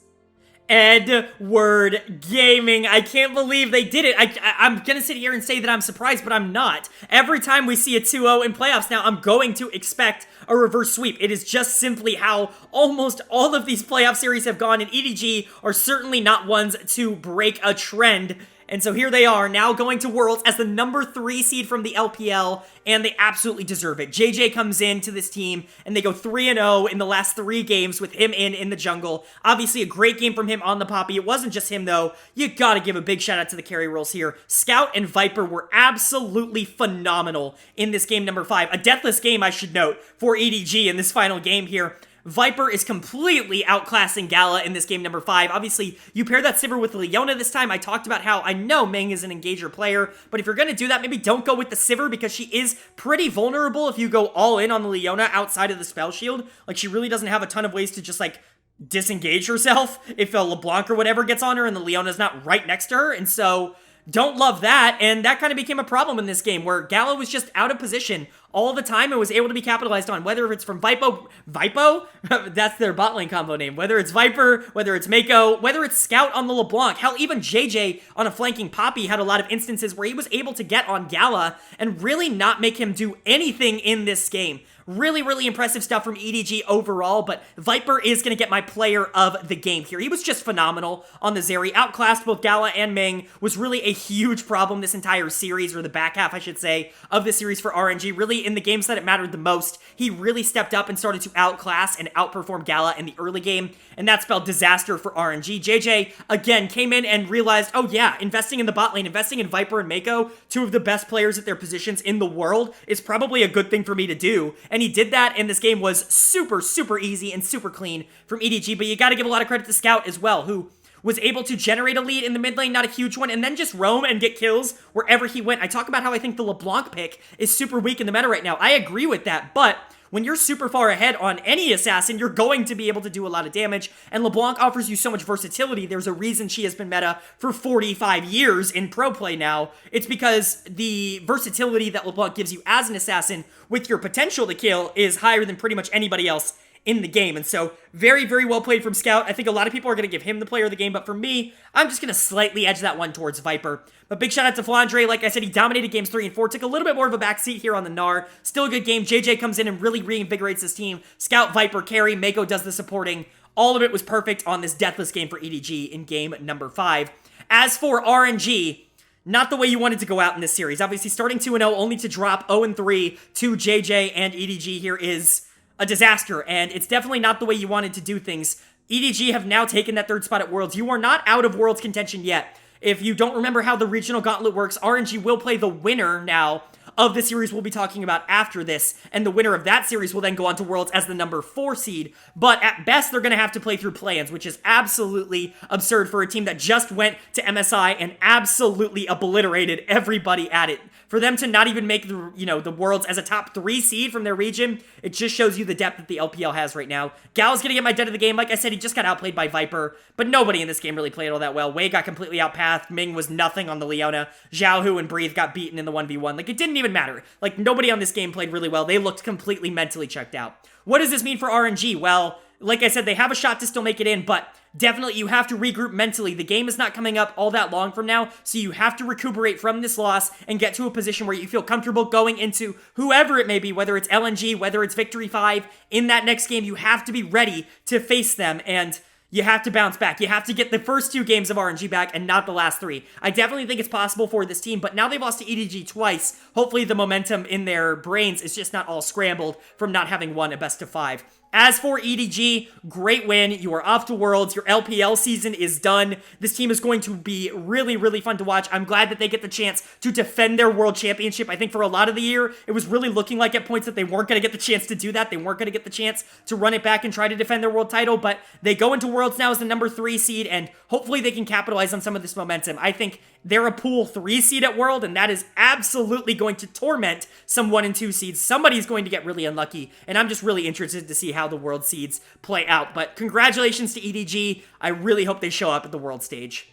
Edward Gaming. I can't believe they did it. I'm gonna sit here and say that I'm surprised, but I'm not. Every time we see a 2-0 in playoffs now, I'm going to expect a reverse sweep. It is just simply how almost all of these playoff series have gone, and EDG are certainly not ones to break a trend. And so here they are, now going to Worlds as the number 3 seed from the LPL, and they absolutely deserve it. JJ comes into this team, and they go 3-0 in the last 3 games with him in the jungle. Obviously, a great game from him on the Poppy. It wasn't just him, though. You gotta give a big shout out to the carry roles here. Scout and Viper were absolutely phenomenal in this game number 5. A deathless game, I should note, for EDG in this final game here. Viper is completely outclassing Gala in this game number 5. Obviously, you pair that Sivir with Leona this time. I talked about how I know Ming is an engager player, but if you're going to do that, maybe don't go with the Sivir because she is pretty vulnerable if you go all in on the Leona outside of the spell shield. Like, she really doesn't have a ton of ways to just, like, disengage herself if a LeBlanc or whatever gets on her and the Leona's not right next to her, and so don't love that, and that kind of became a problem in this game where Gala was just out of position all the time and was able to be capitalized on, whether it's from Vipo, that's their bot lane combo name, whether it's Viper, whether it's Mako, whether it's Scout on the LeBlanc, hell, even JJ on a flanking Poppy had a lot of instances where he was able to get on Gala and really not make him do anything in this game. Really, really impressive stuff from EDG overall, but Viper is going to get my player of the game here. He was just phenomenal on the Zeri. Outclassed both Gala and Ming. Was really a huge problem this entire series, or the back half, I should say, of this series for RNG. Really, in the games that it mattered the most, he really stepped up and started to outclass and outperform Gala in the early game, and that spelled disaster for RNG. JJ, again, came in and realized, oh yeah, investing in the bot lane, investing in Viper and Mako, two of the best players at their positions in the world, is probably a good thing for me to do, and he did that, and this game was super, super easy and super clean from EDG, but you gotta give a lot of credit to Scout as well, who was able to generate a lead in the mid lane, not a huge one, and then just roam and get kills wherever he went. I talk about how I think the LeBlanc pick is super weak in the meta right now. I agree with that, but when you're super far ahead on any assassin, you're going to be able to do a lot of damage, and LeBlanc offers you so much versatility. There's a reason she has been meta for 45 years in pro play now. It's because the versatility that LeBlanc gives you as an assassin with your potential to kill is higher than pretty much anybody else in the game, and so very, very well played from Scout. I think a lot of people are going to give him the player of the game, but for me, I'm just going to slightly edge that one towards Viper. But big shout out to Flandre. Like I said, he dominated games 3 and 4, took a little bit more of a backseat here on the Gnar. Still a good game. JJ comes in and really reinvigorates his team. Scout, Viper, carry, Mako does the supporting. All of it was perfect on this deathless game for EDG in game number 5. As for RNG, not the way you wanted to go out in this series. Obviously, starting 2-0 only to drop 0-3 to JJ and EDG here is a disaster, and it's definitely not the way you wanted to do things. EDG have now taken that 3rd spot at Worlds. You are not out of Worlds contention yet. If you don't remember how the regional gauntlet works, RNG will play the winner now of the series we'll be talking about after this, and the winner of that series will then go on to Worlds as the number 4 seed, but at best they're going to have to play through play-ins, which is absolutely absurd for a team that just went to MSI and absolutely obliterated everybody at it. For them to not even make the Worlds as a top 3 seed from their region, it just shows you the depth that the LPL has right now. Gal's gonna get my dead of the game. Like I said, he just got outplayed by Viper, but nobody in this game really played all that well. Wei got completely outpathed. Ming was nothing on the Leona. Xiaohu and Breathe got beaten in the 1v1. Like, it didn't even matter. Like, nobody on this game played really well. They looked completely mentally checked out. What does this mean for RNG? Well, like I said, they have a shot to still make it in, but definitely you have to regroup mentally. The game is not coming up all that long from now, so you have to recuperate from this loss and get to a position where you feel comfortable going into whoever it may be, whether it's LNG, whether it's Victory 5. In that next game, you have to be ready to face them, and you have to bounce back. You have to get the first 2 games of RNG back and not the last 3. I definitely think it's possible for this team, but now they've lost to EDG twice. Hopefully the momentum in their brains is just not all scrambled from not having won a best of 5. As for EDG, great win. You are off to Worlds. Your LPL season is done. This team is going to be really, really fun to watch. I'm glad that they get the chance to defend their World Championship. I think for a lot of the year, it was really looking like at points that they weren't going to get the chance to do that. They weren't going to get the chance to run it back and try to defend their world title, but they go into Worlds now as the number 3 seed, and hopefully they can capitalize on some of this momentum. I think they're a pool 3 seed at World, and that is absolutely going to torment some 1 and 2 seeds. Somebody's going to get really unlucky, and I'm just really interested to see how the World seeds play out. But congratulations to EDG. I really hope they show up at the World stage.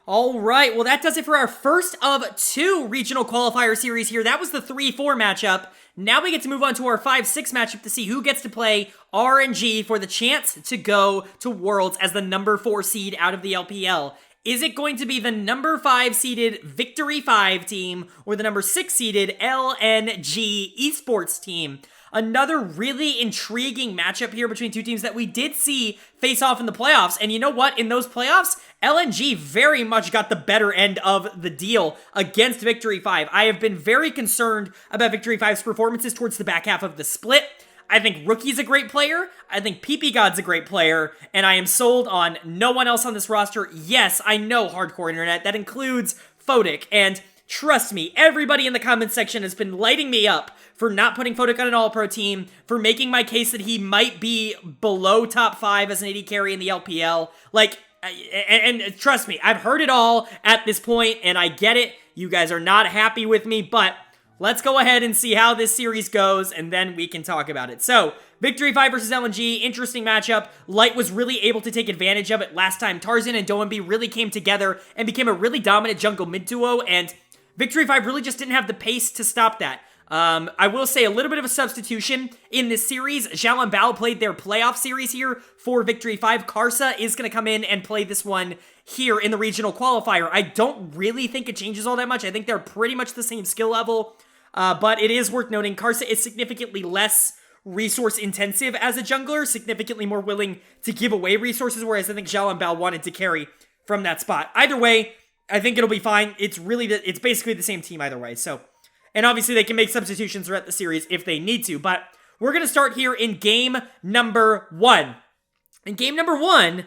All right, well, that does it for our first of 2 regional qualifier series here. That was the 3-4 matchup. Now we get to move on to our 5-6 matchup to see who gets to play RNG for the chance to go to Worlds as the number 4 seed out of the LPL. Is it going to be the number 5 seeded Victory 5 team or the number 6 seeded LNG Esports team? Another really intriguing matchup here between 2 teams that we did see face off in the playoffs. And you know what? In those playoffs, LNG very much got the better end of the deal against Victory 5. I have been very concerned about Victory 5's performances towards the back half of the split. I think Rookie's a great player, I think PP God's a great player, and I am sold on no one else on this roster. Yes, I know hardcore internet, that includes Fodic, and trust me, everybody in the comment section has been lighting me up for not putting Photic on an all-pro team, for making my case that he might be below top 5 as an AD carry in the LPL. Like, and trust me, I've heard it all at this point, and I get it. You guys are not happy with me, but let's go ahead and see how this series goes, and then we can talk about it. So, Victory 5 versus LNG, interesting matchup. Light was really able to take advantage of it last time. Tarzan and Doenby really came together and became a really dominant jungle mid duo, and Victory 5 really just didn't have the pace to stop that. I will say a little bit of a substitution in this series. Zhao and Bao played their playoff series here for Victory 5. Karsa is going to come in and play this one here in the regional qualifier. I don't really think it changes all that much. I think they're pretty much the same skill level, but it is worth noting Karsa is significantly less resource intensive as a jungler, significantly more willing to give away resources, whereas I think Zhao and Bao wanted to carry from that spot. Either way, I think it'll be fine. It's basically the same team either way, so... And obviously, they can make substitutions throughout the series if they need to. But we're going to start here in game number 1. And game number 1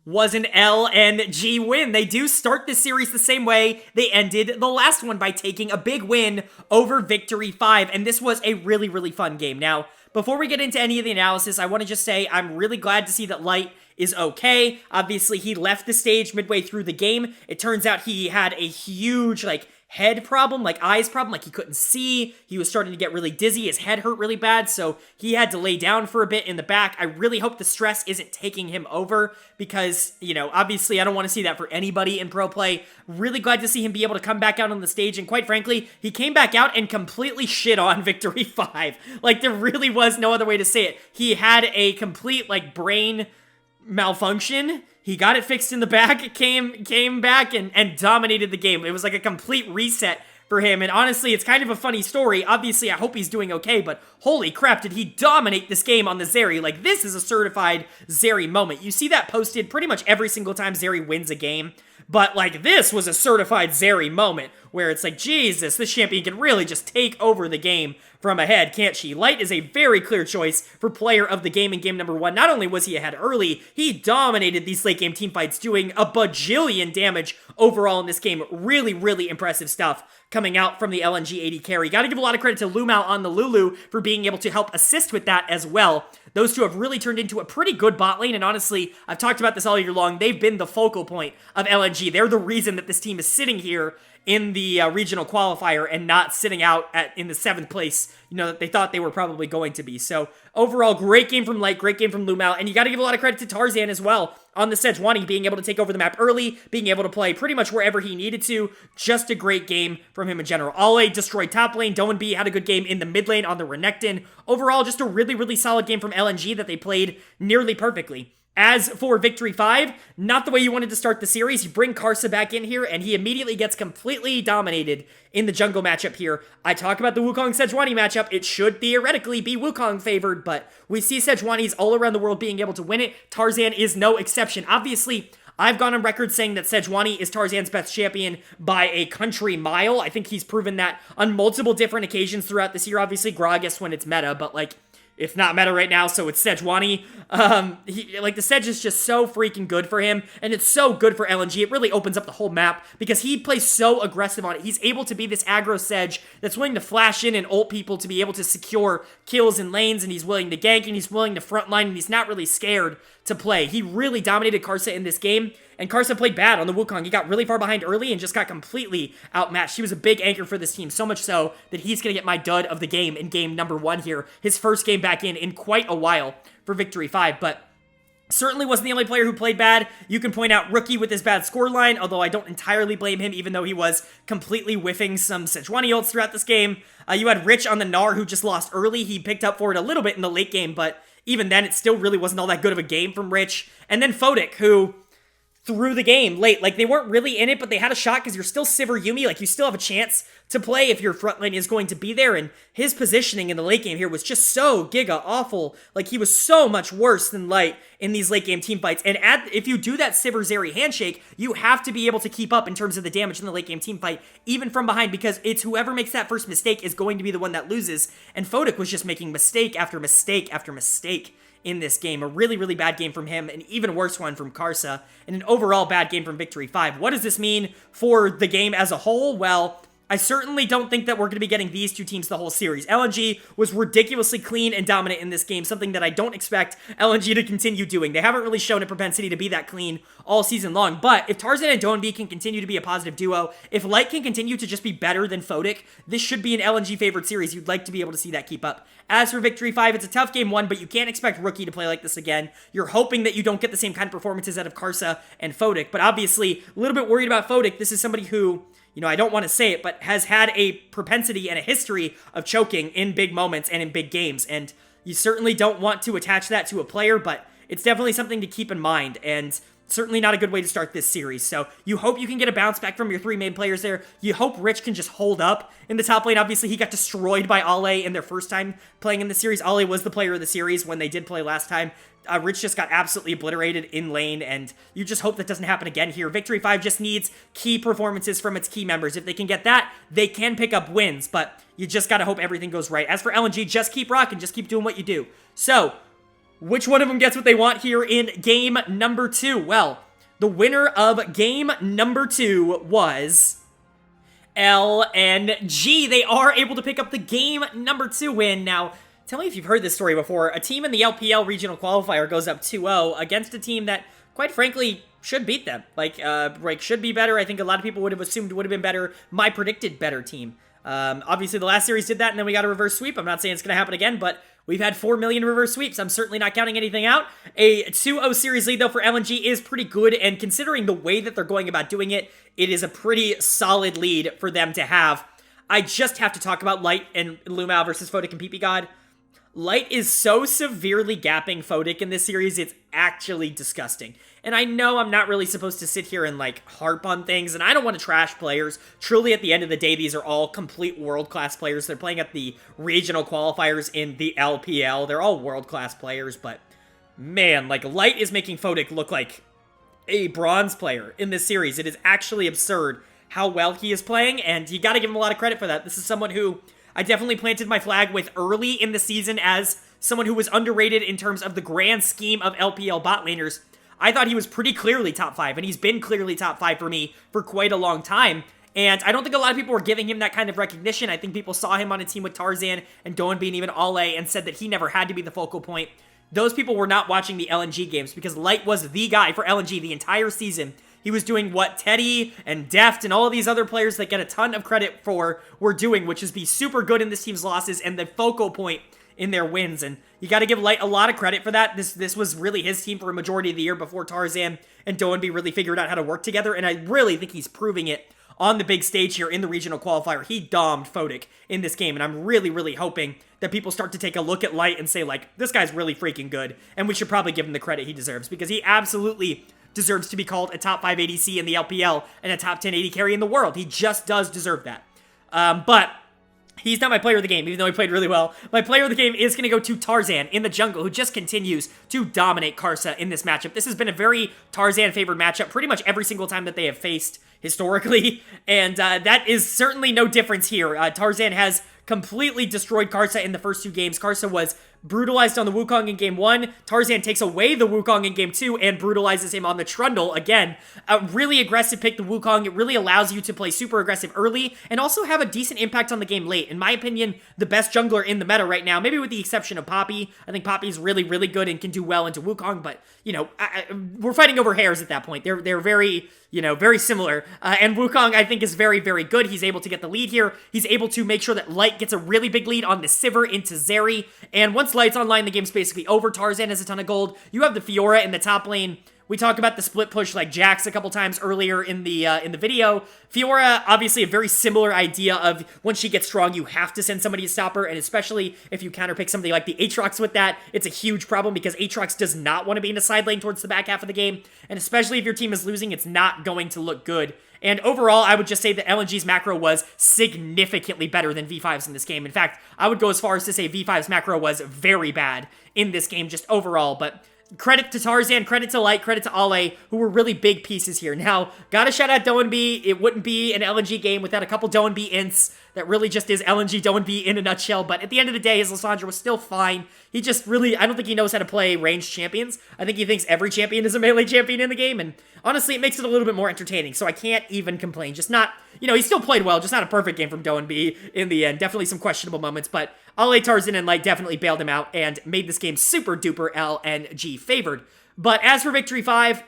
was an LNG win. They do start this series the same way they ended the last one, by taking a big win over Victory 5. And this was a really, really fun game. Now, before we get into any of the analysis, I want to just say I'm really glad to see that Light is okay. Obviously, he left the stage midway through the game. It turns out he had a huge, head problem, eyes problem, he couldn't see. He was starting to get really dizzy. His head hurt really bad, so he had to lay down for a bit in the back. I really hope the stress isn't taking him over because, obviously I don't want to see that for anybody in pro play. Really glad to see him be able to come back out on the stage, and quite frankly, he came back out and completely shit on Victory 5. There really was no other way to say it. He had a complete, brain malfunction. He got it fixed in the back, came back and dominated the game. It was like a complete reset for him, and honestly, it's kind of a funny story. Obviously, I hope he's doing okay, but holy crap, did he dominate this game on the Zeri. This is a certified Zeri moment. You see that posted pretty much every single time Zeri wins a game, but, this was a certified Zeri moment, where it's Jesus, this champion can really just take over the game from ahead, can't she? Light is a very clear choice for player of the game in game number 1. Not only was he ahead early, he dominated these late game teamfights, doing a bajillion damage overall in this game. Really, really impressive stuff coming out from the LNG AD carry. Gotta give a lot of credit to Lumao on the Lulu for being able to help assist with that as well. Those two have really turned into a pretty good bot lane, and honestly, I've talked about this all year long. They've been the focal point of LNG. They're the reason that this team is sitting here in the regional qualifier and not sitting out in the 7th place, that they thought they were probably going to be. So overall, great game from Light, great game from Lumao, and you got to give a lot of credit to Tarzan as well on the Sejuani, being able to take over the map early, being able to play pretty much wherever he needed to. Just a great game from him in general. Ale destroyed top lane. Doenby had a good game in the mid lane on the Renekton. Overall, just a really, really solid game from LNG that they played nearly perfectly. As for Victory 5, not the way you wanted to start the series. You bring Karsa back in here, and he immediately gets completely dominated in the jungle matchup here. I talk about the Wukong-Sejuani matchup. It should theoretically be Wukong favored, but we see Sejuani's all around the world being able to win it. Tarzan is no exception. Obviously, I've gone on record saying that Sejuani is Tarzan's best champion by a country mile. I think he's proven that on multiple different occasions throughout this year. Obviously, Gragas when it's meta, but it's not meta right now, so it's Sejuani. The Sedge is just so freaking good for him, and it's so good for LNG. It really opens up the whole map, because he plays so aggressive on it. He's able to be this aggro Sedge that's willing to flash in and ult people to be able to secure kills in lanes, and he's willing to gank, and he's willing to frontline, and he's not really scared to play. He really dominated Karsa in this game, and Karsa played bad on the Wukong. He got really far behind early and just got completely outmatched. He was a big anchor for this team, so much so that he's going to get my dud of the game in game number 1 here. His first game back in quite a while for Victory 5, but certainly wasn't the only player who played bad. You can point out Rookie with his bad scoreline, although I don't entirely blame him, even though he was completely whiffing some Sejuani ults throughout this game. You had Rich on the Gnar, who just lost early. He picked up for it a little bit in the late game, but even then, it still really wasn't all that good of a game from Rich. And then Photic, who through the game late. They weren't really in it, but they had a shot because you're still Sivir Yumi. You still have a chance to play if your front lane is going to be there. And his positioning in the late game here was just so giga awful. He was so much worse than Light in these late game team fights. And if you do that Sivir Zeri handshake, you have to be able to keep up in terms of the damage in the late game team fight, even from behind, because it's whoever makes that first mistake is going to be the one that loses. And Photic was just making mistake after mistake after mistake in this game. A really, really bad game from him, an even worse one from Karsa, and an overall bad game from Victory 5. What does this mean for the game as a whole? Well, I certainly don't think that we're going to be getting these two teams the whole series. LNG was ridiculously clean and dominant in this game, something that I don't expect LNG to continue doing. They haven't really shown a propensity to be that clean all season long, but if Tarzan and Doinb can continue to be a positive duo, if Light can continue to just be better than Fodic, this should be an LNG favored series. You'd like to be able to see that keep up. As for Victory 5, it's a tough game 1, but you can't expect Rookie to play like this again. You're hoping that you don't get the same kind of performances out of Karsa and Fodic, but obviously, a little bit worried about Fodic. This is somebody who, I don't want to say it, but has had a propensity and a history of choking in big moments and in big games, and you certainly don't want to attach that to a player, but it's definitely something to keep in mind, and certainly not a good way to start this series. So you hope you can get a bounce back from your 3 main players there. You hope Rich can just hold up in the top lane. Obviously, he got destroyed by Ale in their first time playing in the series. Ale was the player of the series when they did play last time. Rich just got absolutely obliterated in lane, and you just hope that doesn't happen again here. Victory 5 just needs key performances from its key members. If they can get that, they can pick up wins, but you just gotta hope everything goes right. As for LNG, just keep rocking, just keep doing what you do. So, which one of them gets what they want here in game number 2? Well, the winner of game number 2 was LNG. They are able to pick up the game number 2 win. Now, tell me if you've heard this story before. A team in the LPL regional qualifier goes up 2-0 against a team that, quite frankly, should beat them. Should be better. I think a lot of people would have assumed would have been better. My predicted better team. Obviously, the last series did that, and then we got a reverse sweep. I'm not saying it's going to happen again, but we've had 4 million reverse sweeps. I'm certainly not counting anything out. A 2-0 series lead, though, for LNG is pretty good, and considering the way that they're going about doing it, it is a pretty solid lead for them to have. I just have to talk about Light and Lumao versus Fodic and PP God. Light is so severely gapping Fodic in this series, it's actually disgusting. And I know I'm not really supposed to sit here and, harp on things, and I don't want to trash players. Truly, at the end of the day, these are all complete world-class players. They're playing at the regional qualifiers in the LPL. They're all world-class players, but, man, Light is making Fodic look like a bronze player in this series. It is actually absurd how well he is playing, and you gotta give him a lot of credit for that. This is someone who I definitely planted my flag with early in the season as someone who was underrated in terms of the grand scheme of LPL bot laners. I thought he was pretty clearly top 5, and he's been clearly top 5 for me for quite a long time. And I don't think a lot of people were giving him that kind of recognition. I think people saw him on a team with Tarzan and Doinb and even Ale and said that he never had to be the focal point. Those people were not watching the LNG games because Light was the guy for LNG the entire season. He was doing what Teddy and Deft and all of these other players that get a ton of credit for were doing, which is be super good in this team's losses and the focal point in their wins. And you got to give Light a lot of credit for that. This was really his team for a majority of the year before Tarzan and Doinb really figured out how to work together. And I really think he's proving it on the big stage here in the regional qualifier. He domed Fodic in this game, and I'm really, really hoping that people start to take a look at Light and say, this guy's really freaking good, and we should probably give him the credit he deserves, because he absolutely deserves to be called a top 5 ADC in the LPL and a top 10 AD carry in the world. He just does deserve that. But he's not my player of the game, even though he played really well. My player of the game is going to go to Tarzan in the jungle, who just continues to dominate Karsa in this matchup. This has been a very Tarzan-favored matchup pretty much every single time that they have faced historically, and that is certainly no difference here. Tarzan has completely destroyed Karsa in the first 2 games. Karsa was brutalized on the Wukong in game 1. Tarzan takes away the Wukong in game 2 and brutalizes him on the Trundle again. A really aggressive pick, the Wukong. It really allows you to play super aggressive early and also have a decent impact on the game late. In my opinion, the best jungler in the meta right now, maybe with the exception of Poppy. I think Poppy's really, really good and can do well into Wukong, but, we're fighting over hairs at that point. They're very, very similar. And Wukong, I think, is very, very good. He's able to get the lead here. He's able to make sure that Light gets a really big lead on the Sivir into Zeri. And once Light's online, the game's basically over. Tarzan has a ton of gold. You have the Fiora in the top lane. We talked about the split push like Jax a couple times earlier in the video. Fiora, obviously a very similar idea of once she gets strong, you have to send somebody to stop her, and especially if you counterpick somebody like the Aatrox with that, it's a huge problem because Aatrox does not want to be in a side lane towards the back half of the game, and especially if your team is losing, it's not going to look good. And overall, I would just say that LNG's macro was significantly better than V5's in this game. In fact, I would go as far as to say V5's macro was very bad in this game, just overall, but credit to Tarzan, credit to Light, credit to Ale, who were really big pieces here. Now, gotta shout out Doinb. It wouldn't be an LNG game without a couple Doinb ints. that really just is LNG Doinb in a nutshell, but at the end of the day, his Lissandra was still fine. He just really, I don't think he knows how to play ranged champions. I think he thinks every champion is a melee champion in the game, and honestly, it makes it a little bit more entertaining, so I can't even complain. Just not, he still played well, just not a perfect game from Doinb in the end. Definitely some questionable moments, but Ale, Tarzan, and Light definitely bailed him out and made this game super duper LNG favored. But as for Victory 5,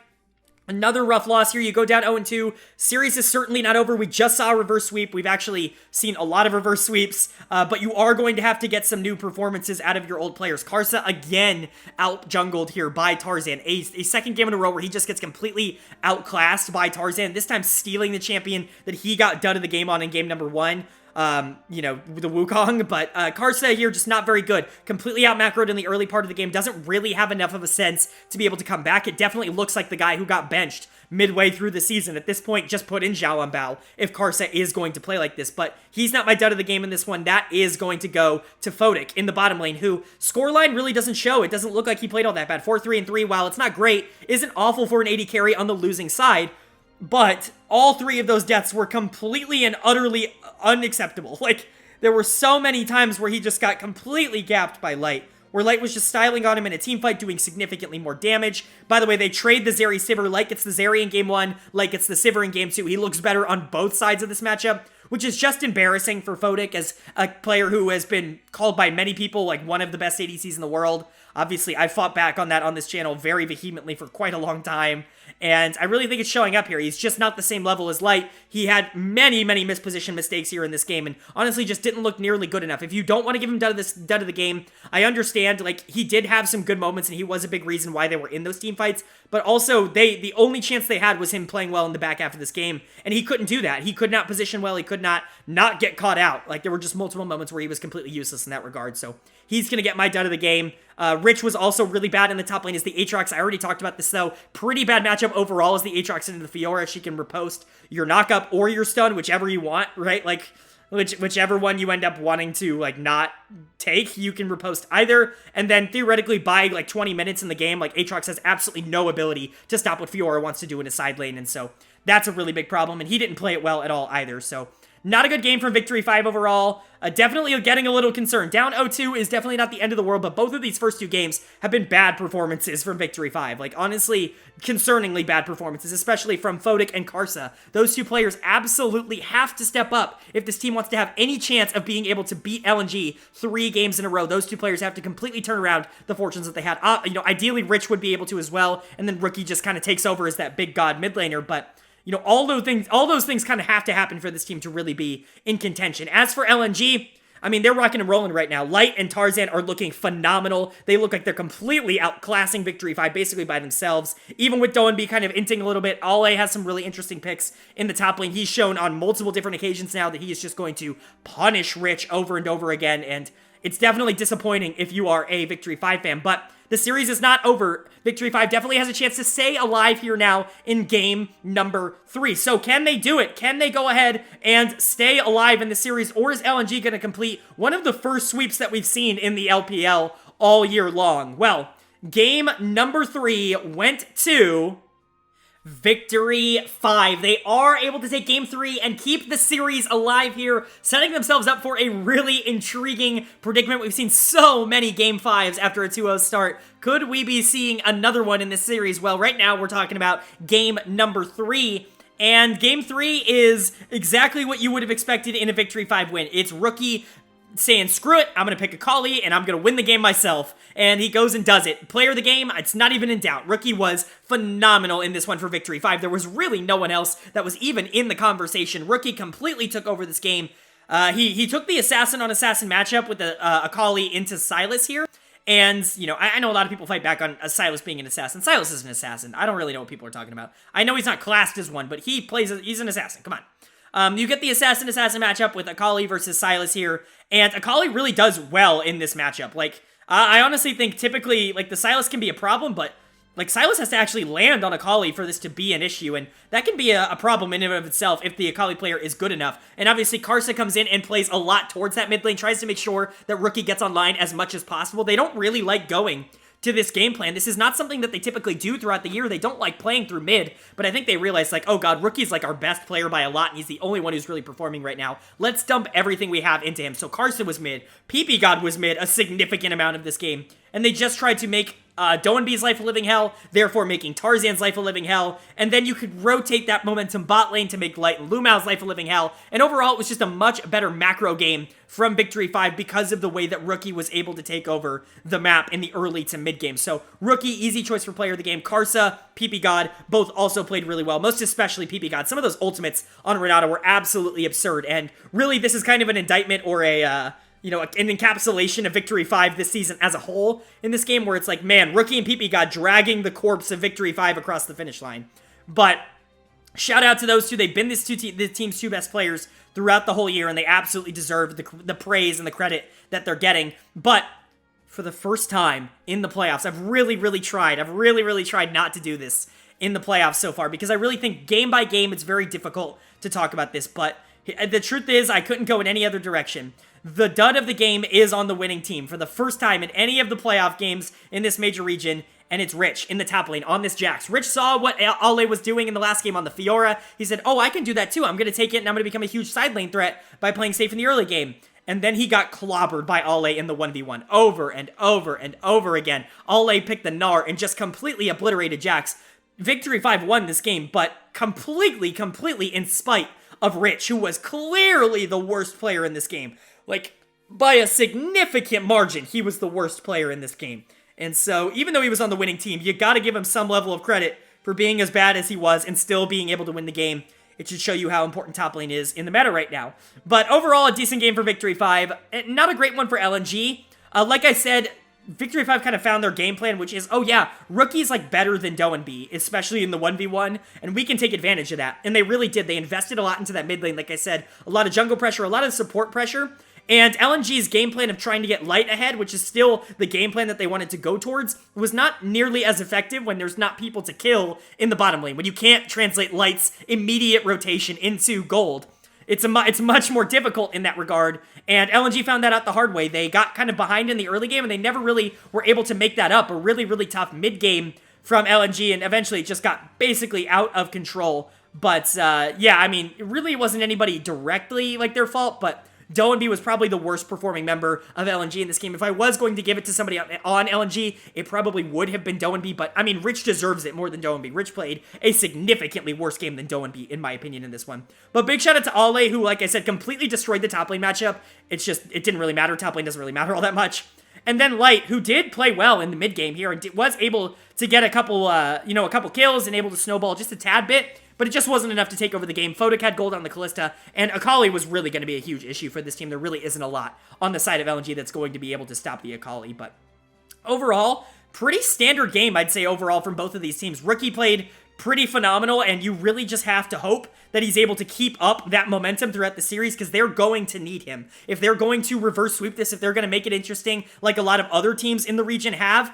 another rough loss here. You go down 0-2. Series is certainly not over. We just saw a reverse sweep. We've actually seen a lot of reverse sweeps, but you are going to have to get some new performances out of your old players. Karsa, again, out-jungled here by Tarzan. A second game in a row where he just gets completely outclassed by Tarzan, this time stealing the champion that he got done of the game on in game number 1. The Wukong, but Karsa here just not very good. Completely out-macroed in the early part of the game. Doesn't really have enough of a sense to be able to come back. It definitely looks like the guy who got benched midway through the season. At this point, just put in Zhao on Bao if Karsa is going to play like this. But he's not my dud of the game in this one. That is going to go to Photic in the bottom lane, who scoreline really doesn't show. It doesn't look like he played all that bad. 4-3-3, while it's not great, isn't awful for an AD carry on the losing side. But all 3 of those deaths were completely and utterly unacceptable. Like, there were so many times where he just got completely gapped by Light, where Light was just styling on him in a team fight, doing significantly more damage. By the way, they trade the Zeri Sivir. Light gets the Zeri in game 1, Light gets the Sivir in game 2. He looks better on both sides of this matchup, which is just embarrassing for Photic as a player who has been called by many people like one of the best ADCs in the world. Obviously, I fought back on that on this channel very vehemently for quite a long time, and I really think it's showing up here. He's just not the same level as Light. He had many misposition mistakes here in this game, and honestly just didn't look nearly good enough. If you don't want to give him dud of the game, I understand, like, he did have some good moments, and he was a big reason why they were in those team fights, but also, the only chance they had was him playing well in the back half of this game, and he couldn't do that. He could not position well, he could not get caught out. Like, there were just multiple moments where he was completely useless in that regard, so he's gonna get my dud of the game. Rich was also really bad in the top lane as the Aatrox. I already talked about this, though. Pretty bad matchup overall as the Aatrox into the Fiora. She can riposte your knockup or your stun, whichever you want, right? Like, whichever one you end up wanting to, like, not take, you can riposte either. And then, theoretically, by, like, 20 minutes in the game, like, Aatrox has absolutely no ability to stop what Fiora wants to do in his side lane. And so, that's a really big problem. And he didn't play it well at all either, so not a good game from Victory 5 overall. Definitely getting a little concerned. Down 0-2 is definitely not the end of the world, but both of these first 2 games have been bad performances from Victory 5. Like, honestly, concerningly bad performances, especially from Photic and Karsa. Those 2 players absolutely have to step up if this team wants to have any chance of being able to beat LNG 3 games in a row. Those 2 players have to completely turn around the fortunes that they had. Ideally, Rich would be able to as well, and then Rookie just kind of takes over as that big god mid laner, but all those things kind of have to happen for this team to really be in contention. As for LNG, I mean, they're rocking and rolling right now. Light and Tarzan are looking phenomenal. They look like they're completely outclassing Victory 5 basically by themselves. Even with Doinb kind of inting a little bit, Ale has some really interesting picks in the top lane. He's shown on multiple different occasions now that he is just going to punish Rich over and over again, and it's definitely disappointing if you are a Victory 5 fan, but the series is not over. Victory 5 definitely has a chance to stay alive here now in game number 3. So can they do it? Can they go ahead and stay alive in the series? Or is LNG going to complete one of the first sweeps that we've seen in the LPL all year long? Well, game number 3 went to Victory 5. They are able to take game 3 and keep the series alive here, setting themselves up for a really intriguing predicament. We've seen so many game 5s after a 2-0 start. Could we be seeing another one in this series? Well, right now we're talking about game number 3. And game 3 is exactly what you would have expected in a Victory 5 win. It's Rookie saying, screw it, I'm going to pick Akali, and I'm going to win the game myself. And he goes and does it. Player of the game, it's not even in doubt. Rookie was phenomenal in this one for Victory 5. There was really no one else that was even in the conversation. Rookie completely took over this game. He took the assassin on assassin matchup with the Akali into Sylas here. And, I know a lot of people fight back on Sylas being an assassin. Sylas is an assassin. I don't really know what people are talking about. I know he's not classed as one, but he's an assassin. Come on. You get the assassin-assassin matchup with Akali versus Sylas here, and Akali really does well in this matchup. Like, I honestly think typically, like, the Sylas can be a problem, but, like, Sylas has to actually land on Akali for this to be an issue, and that can be a problem in and of itself if the Akali player is good enough. And obviously, Karsa comes in and plays a lot towards that mid lane, tries to make sure that Rookie gets online as much as possible. They don't really like going to this game plan. This is not something that they typically do throughout the year. They don't like playing through mid, but I think they realized, like, oh god, Rookie's like our best player by a lot, and he's the only one who's really performing right now. Let's dump everything we have into him. So Carson was mid, PP God was mid a significant amount of this game, and they just tried to make Doenbee's life a living hell, therefore making Tarzan's life a living hell, and then you could rotate that momentum bot lane to make Light and Lumao's life a living hell, and overall it was just a much better macro game from Victory 5 because of the way that Rookie was able to take over the map in the early to mid game. So Rookie, easy choice for player of the game. Karsa, PP God, both also played really well, most especially PP God. Some of those ultimates on Renata were absolutely absurd, and really this is kind of an indictment or an encapsulation of Victory 5 this season as a whole in this game, where it's like, man, Rookie and PP God dragging the corpse of Victory 5 across the finish line. But shout out to those two. They've been the team's two best players throughout the whole year, and they absolutely deserve the praise and the credit that they're getting. But for the first time in the playoffs, I've really tried not to do this in the playoffs so far, because I really think game by game it's very difficult to talk about this. But the truth is, I couldn't go in any other direction. The dud of the game is on the winning team for the first time in any of the playoff games in this major region, and it's Rich in the top lane on this Jax. Rich saw what Ale was doing in the last game on the Fiora. He said, oh, I can do that too. I'm going to take it, and I'm going to become a huge side lane threat by playing safe in the early game. And then he got clobbered by Ale in the 1v1 over and over again. Ale picked the Gnar and just completely obliterated Jax. Victory 5 won this game, but completely in spite of Rich, who was clearly the worst player in this game. Like, by a significant margin, he was the worst player in this game. And so, even though he was on the winning team, you gotta give him some level of credit for being as bad as he was and still being able to win the game. It should show you how important top lane is in the meta right now. But overall, a decent game for Victory 5. Not a great one for LNG. Like I said, Victory 5 kind of found their game plan, which is, oh yeah, Rookie's like better than Doenbee, especially in the 1v1, and we can take advantage of that. And they really did. They invested a lot into that mid lane, like I said. A lot of jungle pressure, a lot of support pressure. And LNG's game plan of trying to get Light ahead, which is still the game plan that they wanted to go towards, was not nearly as effective when there's not people to kill in the bottom lane, when you can't translate Light's immediate rotation into gold. It's much more difficult in that regard, and LNG found that out the hard way. They got kind of behind in the early game, and they never really were able to make that up. A really tough mid game from LNG, and eventually it just got basically out of control. But yeah, I mean, it really wasn't anybody directly like their fault, but Doenbee was probably the worst performing member of LNG in this game. If I was going to give it to somebody on LNG, it probably would have been Doenbee, but I mean, Rich deserves it more than Doenbee. Rich played a significantly worse game than Doenbee, in my opinion, in this one. But big shout out to Ale, who, like I said, completely destroyed the top lane matchup. It didn't really matter. Top lane doesn't really matter all that much. And then Light, who did play well in the mid game here and was able to get a couple kills and able to snowball just a tad bit, but it just wasn't enough to take over the game. Photic had gold on the Kalista, and Akali was really going to be a huge issue for this team. There really isn't a lot on the side of LNG that's going to be able to stop the Akali, but overall, pretty standard game, I'd say, overall, from both of these teams. Rookie played pretty phenomenal, and you really just have to hope that he's able to keep up that momentum throughout the series, because they're going to need him. If they're going to reverse sweep this, if they're going to make it interesting, like a lot of other teams in the region have,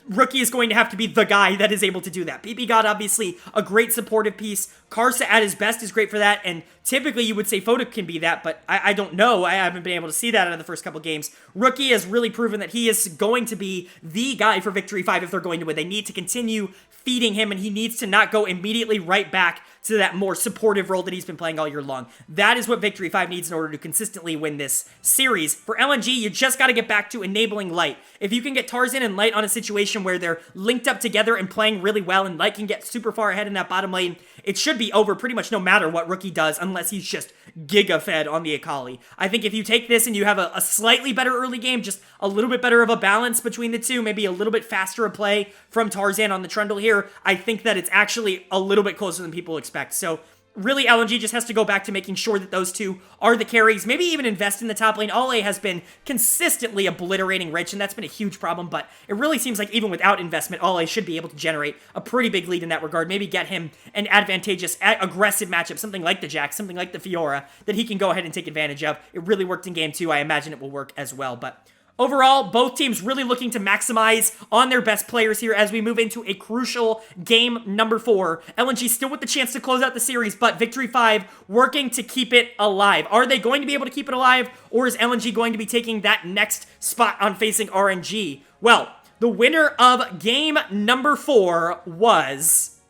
Rookie is going to have to be the guy that is able to do that. PP God, obviously, a great supportive piece. Karsa at his best is great for that, and typically you would say Photic can be that, but I don't know. I haven't been able to see that out of the first couple games. Rookie has really proven that he is going to be the guy for Victory 5 if they're going to win. They need to continue feeding him, and he needs to not go immediately right back to that more supportive role that he's been playing all year long. That is what Victory 5 needs in order to consistently win this series. For LNG, you just got to get back to enabling Light. If you can get Tarzan and Light on a situation where they're linked up together and playing really well, and Light can get super far ahead in that bottom lane, it should be over pretty much no matter what Rookie does, unless he's just giga-fed on the Akali. I think if you take this and you have a slightly better early game, just a little bit better of a balance between the two, maybe a little bit faster a play from Tarzan on the Trundle here, I think that it's actually a little bit closer than people expect. So really, LNG just has to go back to making sure that those two are the carries, maybe even invest in the top lane. Ale has been consistently obliterating Rich, and that's been a huge problem, but it really seems like even without investment, Ale should be able to generate a pretty big lead in that regard, maybe get him an advantageous, aggressive matchup, something like the Jax, something like the Fiora, that he can go ahead and take advantage of. It really worked in game 2. I imagine it will work as well, but overall, both teams really looking to maximize on their best players here as we move into a crucial game number 4. LNG still with the chance to close out the series, but Victory 5 working to keep it alive. Are they going to be able to keep it alive, or is LNG going to be taking that next spot on facing RNG? Well, the winner of game number 4 was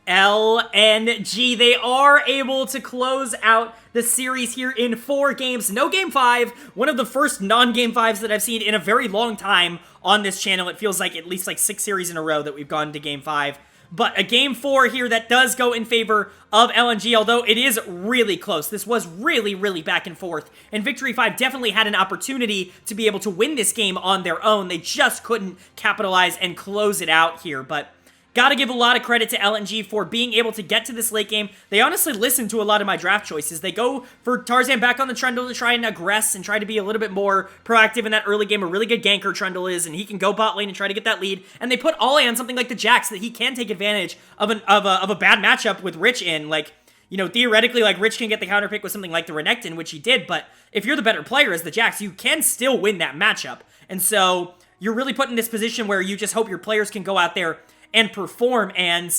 LNG. They are able to close out the series here in 4 games. No game 5. One of the first non-game 5s that I've seen in a very long time on this channel. It feels like at least like 6 series in a row that we've gone to game 5. But a game 4 here that does go in favor of LNG, although it is really close. This was really, really back and forth. And Victory 5 definitely had an opportunity to be able to win this game on their own. They just couldn't capitalize and close it out here. But gotta give a lot of credit to LNG for being able to get to this late game. They honestly listened to a lot of my draft choices. They go for Tarzan back on the Trundle to try and aggress and try to be a little bit more proactive in that early game. A really good ganker Trundle is, and he can go bot lane and try to get that lead. And they put Ollie on something like the Jax so that he can take advantage of a bad matchup with Rich in. Like, you know, theoretically, like, Rich can get the counter pick with something like the Renekton, which he did, but if you're the better player as the Jax, you can still win that matchup. And so you're really put in this position where you just hope your players can go out there and perform, and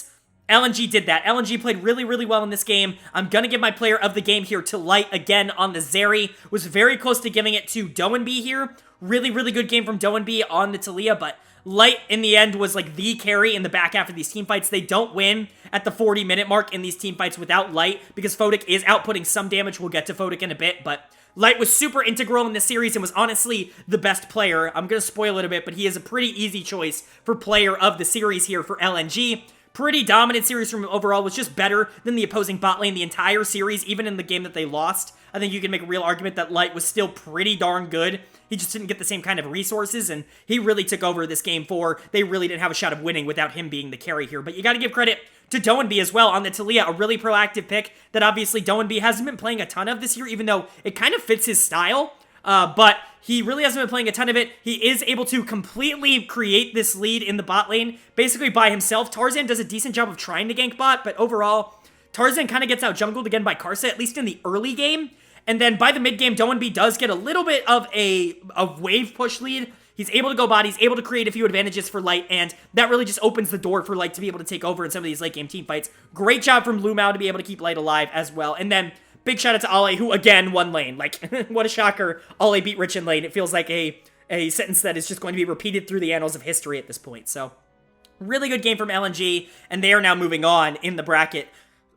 LNG did that. LNG played really, really well in this game. I'm gonna give my player of the game here to Light again on the Zeri. Was very close to giving it to Doenby here. Really, really good game from Doenby on the Taliyah, but Light in the end was like the carry in the back half of these team fights. They don't win at the 40-minute mark in these team fights without Light because Photic is outputting some damage. We'll get to Photic in a bit, but Light was super integral in this series and was honestly the best player. I'm going to spoil it a bit, but he is a pretty easy choice for player of the series here for LNG. Pretty dominant series from him overall. Was just better than the opposing bot lane the entire series, even in the game that they lost. I think you can make a real argument that Light was still pretty darn good. He just didn't get the same kind of resources, and he really took over this game 4. They really didn't have a shot of winning without him being the carry here. But you got to give credit to Doenby as well on the Taliyah, a really proactive pick that obviously Doenby hasn't been playing a ton of this year, even though it kind of fits his style. But he really hasn't been playing a ton of it. He is able to completely create this lead in the bot lane, basically by himself. Tarzan does a decent job of trying to gank bot, but overall, Tarzan kind of gets out jungled again by Karsa, at least in the early game. And then by the mid game, Doenby does get a little bit of a wave push lead. He's able to go bot, he's able to create a few advantages for Light, and that really just opens the door for Light to be able to take over in some of these late game team fights. Great job from Lumao to be able to keep Light alive as well. And then big shout out to Ollie, who again won lane. Like, what a shocker. Ollie beat Rich in lane. It feels like a sentence that is just going to be repeated through the annals of history at this point. So, really good game from LNG, and they are now moving on in the bracket.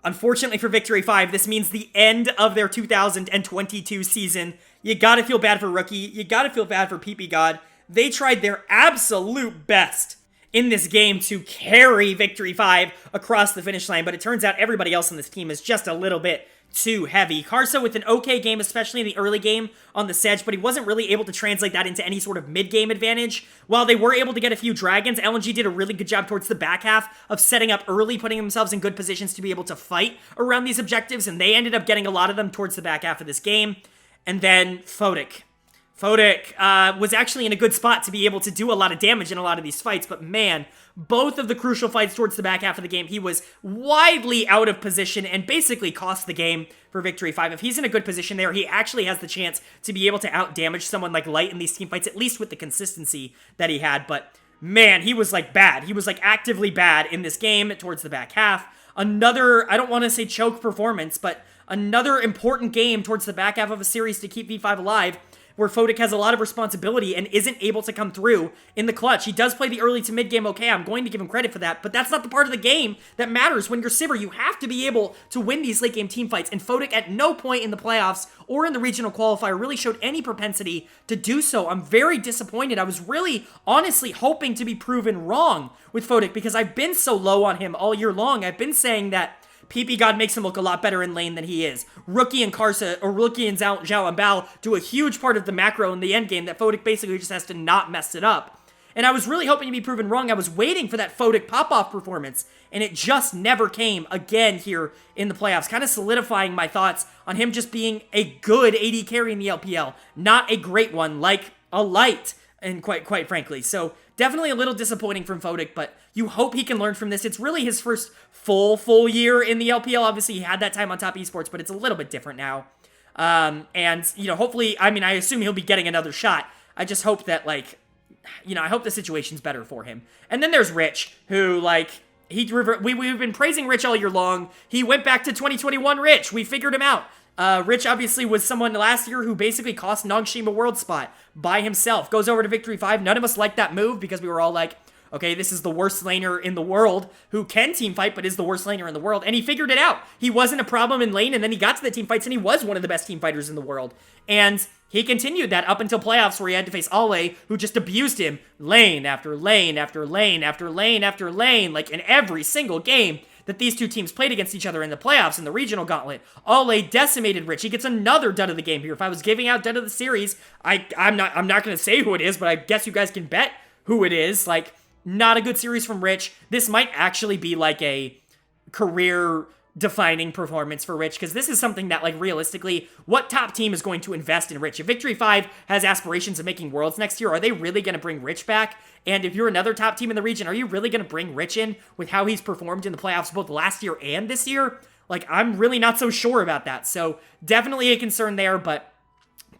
Unfortunately for Victory 5, this means the end of their 2022 season. You gotta feel bad for Rookie. You gotta feel bad for PP God. They tried their absolute best in this game to carry Victory 5 across the finish line, but it turns out everybody else on this team is just a little bit too heavy. Karsa with an okay game, especially in the early game on the Sedge, but he wasn't really able to translate that into any sort of mid-game advantage. While they were able to get a few dragons, LNG did a really good job towards the back half of setting up early, putting themselves in good positions to be able to fight around these objectives, and they ended up getting a lot of them towards the back half of this game. And then Photic. Photic was actually in a good spot to be able to do a lot of damage in a lot of these fights, but man, both of the crucial fights towards the back half of the game, he was widely out of position and basically cost the game for Victory 5. If he's in a good position there, he actually has the chance to be able to out-damage someone like Light in these team fights, at least with the consistency that he had, but man, he was like bad. He was like actively bad in this game towards the back half. Another, I don't want to say choke performance, but another important game towards the back half of a series to keep V5 alive, where Photic has a lot of responsibility and isn't able to come through in the clutch. He does play the early to mid game okay, I'm going to give him credit for that, but that's not the part of the game that matters when you're Sivir. You have to be able to win these late game team fights, and Photic at no point in the playoffs or in the regional qualifier really showed any propensity to do so. I'm very disappointed. I was really honestly hoping to be proven wrong with Photic because I've been so low on him all year long. I've been saying that PP God makes him look a lot better in lane than he is. Rookie and Karsa, or Rookie and Zhao and Bao do a huge part of the macro in the end game that Photic basically just has to not mess it up. And I was really hoping to be proven wrong. I was waiting for that Photic pop-off performance, and it just never came again here in the playoffs, kind of solidifying my thoughts on him just being a good AD carry in the LPL, not a great one like a Light, and quite frankly. So definitely a little disappointing from Photic, but you hope he can learn from this. It's really his first full year in the LPL. Obviously, he had that time on top esports, but it's a little bit different now. And, you know, hopefully, I mean, I assume he'll be getting another shot. I just hope that, like, you know, I hope the situation's better for him. And then there's Rich, who, like, we've been praising Rich all year long. He went back to 2021 Rich. We figured him out. Rich obviously was someone last year who basically cost Nongshim a world spot by himself. Goes over to Victory 5. None of us liked that move because we were all like, okay, this is the worst laner in the world who can teamfight but is the worst laner in the world. And he figured it out. He wasn't a problem in lane, and then he got to the teamfights and he was one of the best team fighters in the world. And he continued that up until playoffs where he had to face Ale, who just abused him lane after lane after lane after lane after lane, like in every single game that these two teams played against each other in the playoffs in the regional gauntlet. Ale decimated Rich. He gets another dud of the game here. If I was giving out dud of the series, I'm not going to say who it is, but I guess you guys can bet who it is. Like, not a good series from Rich. This might actually be like a career-defining performance for Rich, because this is something that, like, realistically, what top team is going to invest in Rich? If Victory 5 has aspirations of making Worlds next year, are they really going to bring Rich back? And if you're another top team in the region, are you really going to bring Rich in with how he's performed in the playoffs both last year and this year? Like, I'm really not so sure about that. So, definitely a concern there, but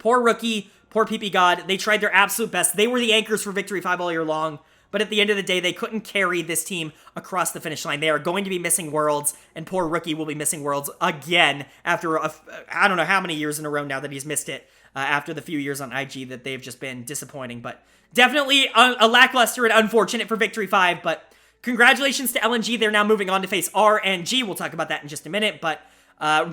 poor rookie, poor PP God. They tried their absolute best. They were the anchors for Victory 5 all year long. But at the end of the day, they couldn't carry this team across the finish line. They are going to be missing Worlds, and poor Rookie will be missing Worlds again after, I don't know how many years in a row now that he's missed it, after the few years on IG that they've just been disappointing. But definitely a lackluster and unfortunate for Victory 5, but congratulations to LNG. They're now moving on to face RNG. We'll talk about that in just a minute, but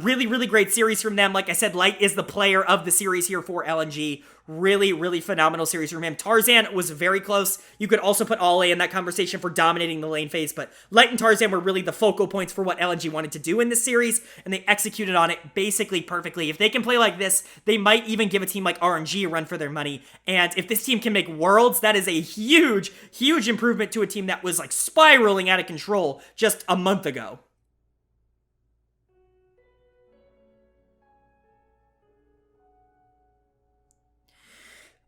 really, really great series from them. Like I said, Light is the player of the series here for LNG. Really, really phenomenal series from him. Tarzan was very close. You could also put Ale in that conversation for dominating the lane phase, but Light and Tarzan were really the focal points for what LNG wanted to do in this series, and they executed on it basically perfectly. If they can play like this, they might even give a team like RNG a run for their money, and if this team can make Worlds, that is a huge, huge improvement to a team that was like spiraling out of control just a month ago.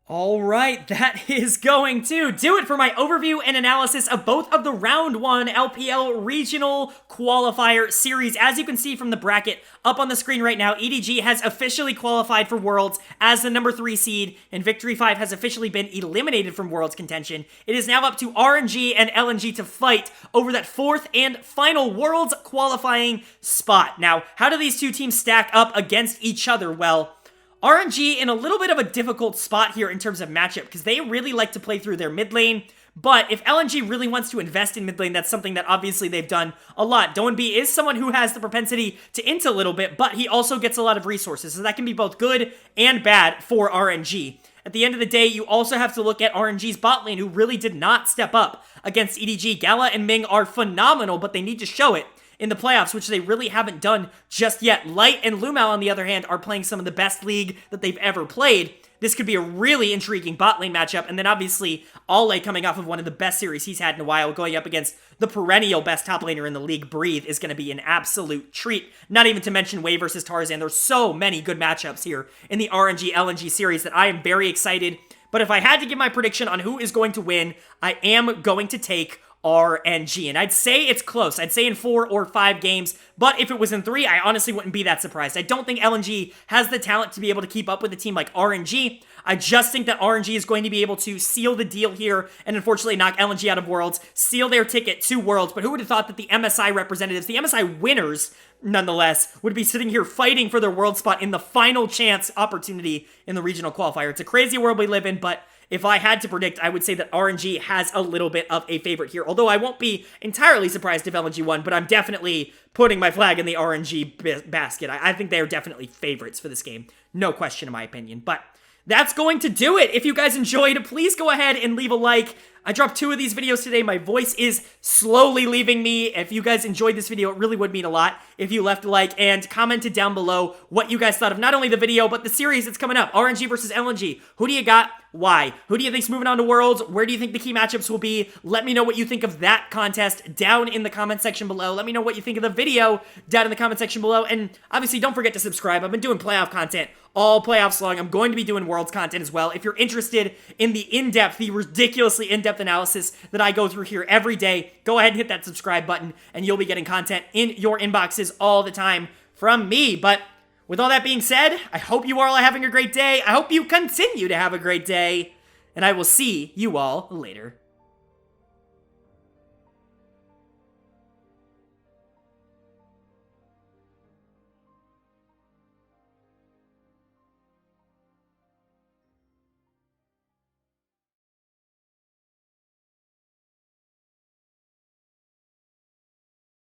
All right, that is going to do it for my overview and analysis of both of the Round 1 LPL Regional Qualifier Series. As you can see from the bracket up on the screen right now, EDG has officially qualified for Worlds as the number 3 seed, and Victory 5 has officially been eliminated from Worlds contention. It is now up to RNG and LNG to fight over that 4th and final Worlds qualifying spot. Now, how do these two teams stack up against each other? Well, RNG in a little bit of a difficult spot here in terms of matchup, because they really like to play through their mid lane, but if LNG really wants to invest in mid lane, that's something that obviously they've done a lot. Doanby is someone who has the propensity to int a little bit, but he also gets a lot of resources, so that can be both good and bad for RNG. At the end of the day, you also have to look at RNG's bot lane, who really did not step up against EDG. Gala and Ming are phenomenal, but they need to show it in the playoffs, which they really haven't done just yet. Light and Lumal, on the other hand, are playing some of the best League that they've ever played. This could be a really intriguing bot lane matchup, and then obviously Ale, coming off of one of the best series he's had in a while, going up against the perennial best top laner in the league, Breathe, is going to be an absolute treat. Not even to mention Wei versus Tarzan. There's so many good matchups here in the RNG-LNG series that I am very excited. But if I had to give my prediction on who is going to win, I am going to take RNG, and I'd say it's close. I'd say in 4 or 5 games, but if it was in 3, I honestly wouldn't be that surprised. I don't think LNG has the talent to be able to keep up with a team like RNG. I just think that RNG is going to be able to seal the deal here and unfortunately knock LNG out of Worlds, seal their ticket to Worlds. But who would have thought that the MSI representatives, the MSI winners, nonetheless, would be sitting here fighting for their world spot in the final chance opportunity in the regional qualifier. It's a crazy world we live in, but if I had to predict, I would say that RNG has a little bit of a favorite here. Although I won't be entirely surprised if LNG won, but I'm definitely putting my flag in the RNG basket. I think they are definitely favorites for this game. No question in my opinion. But that's going to do it. If you guys enjoyed, please go ahead and leave a like. I dropped 2 of these videos today. My voice is slowly leaving me. If you guys enjoyed this video, it really would mean a lot if you left a like and commented down below what you guys thought of not only the video, but the series that's coming up. RNG versus LNG. Who do you got? Why? Who do you think's moving on to Worlds? Where do you think the key matchups will be? Let me know what you think of that contest down in the comment section below. Let me know what you think of the video down in the comment section below. And obviously, don't forget to subscribe. I've been doing playoff content all playoffs long. I'm going to be doing Worlds content as well. If you're interested in the in-depth, the ridiculously in-depth analysis that I go through here every day, go ahead and hit that subscribe button, and you'll be getting content in your inboxes all the time from me. But with all that being said, I hope you all are having a great day. I hope you continue to have a great day, and I will see you all later.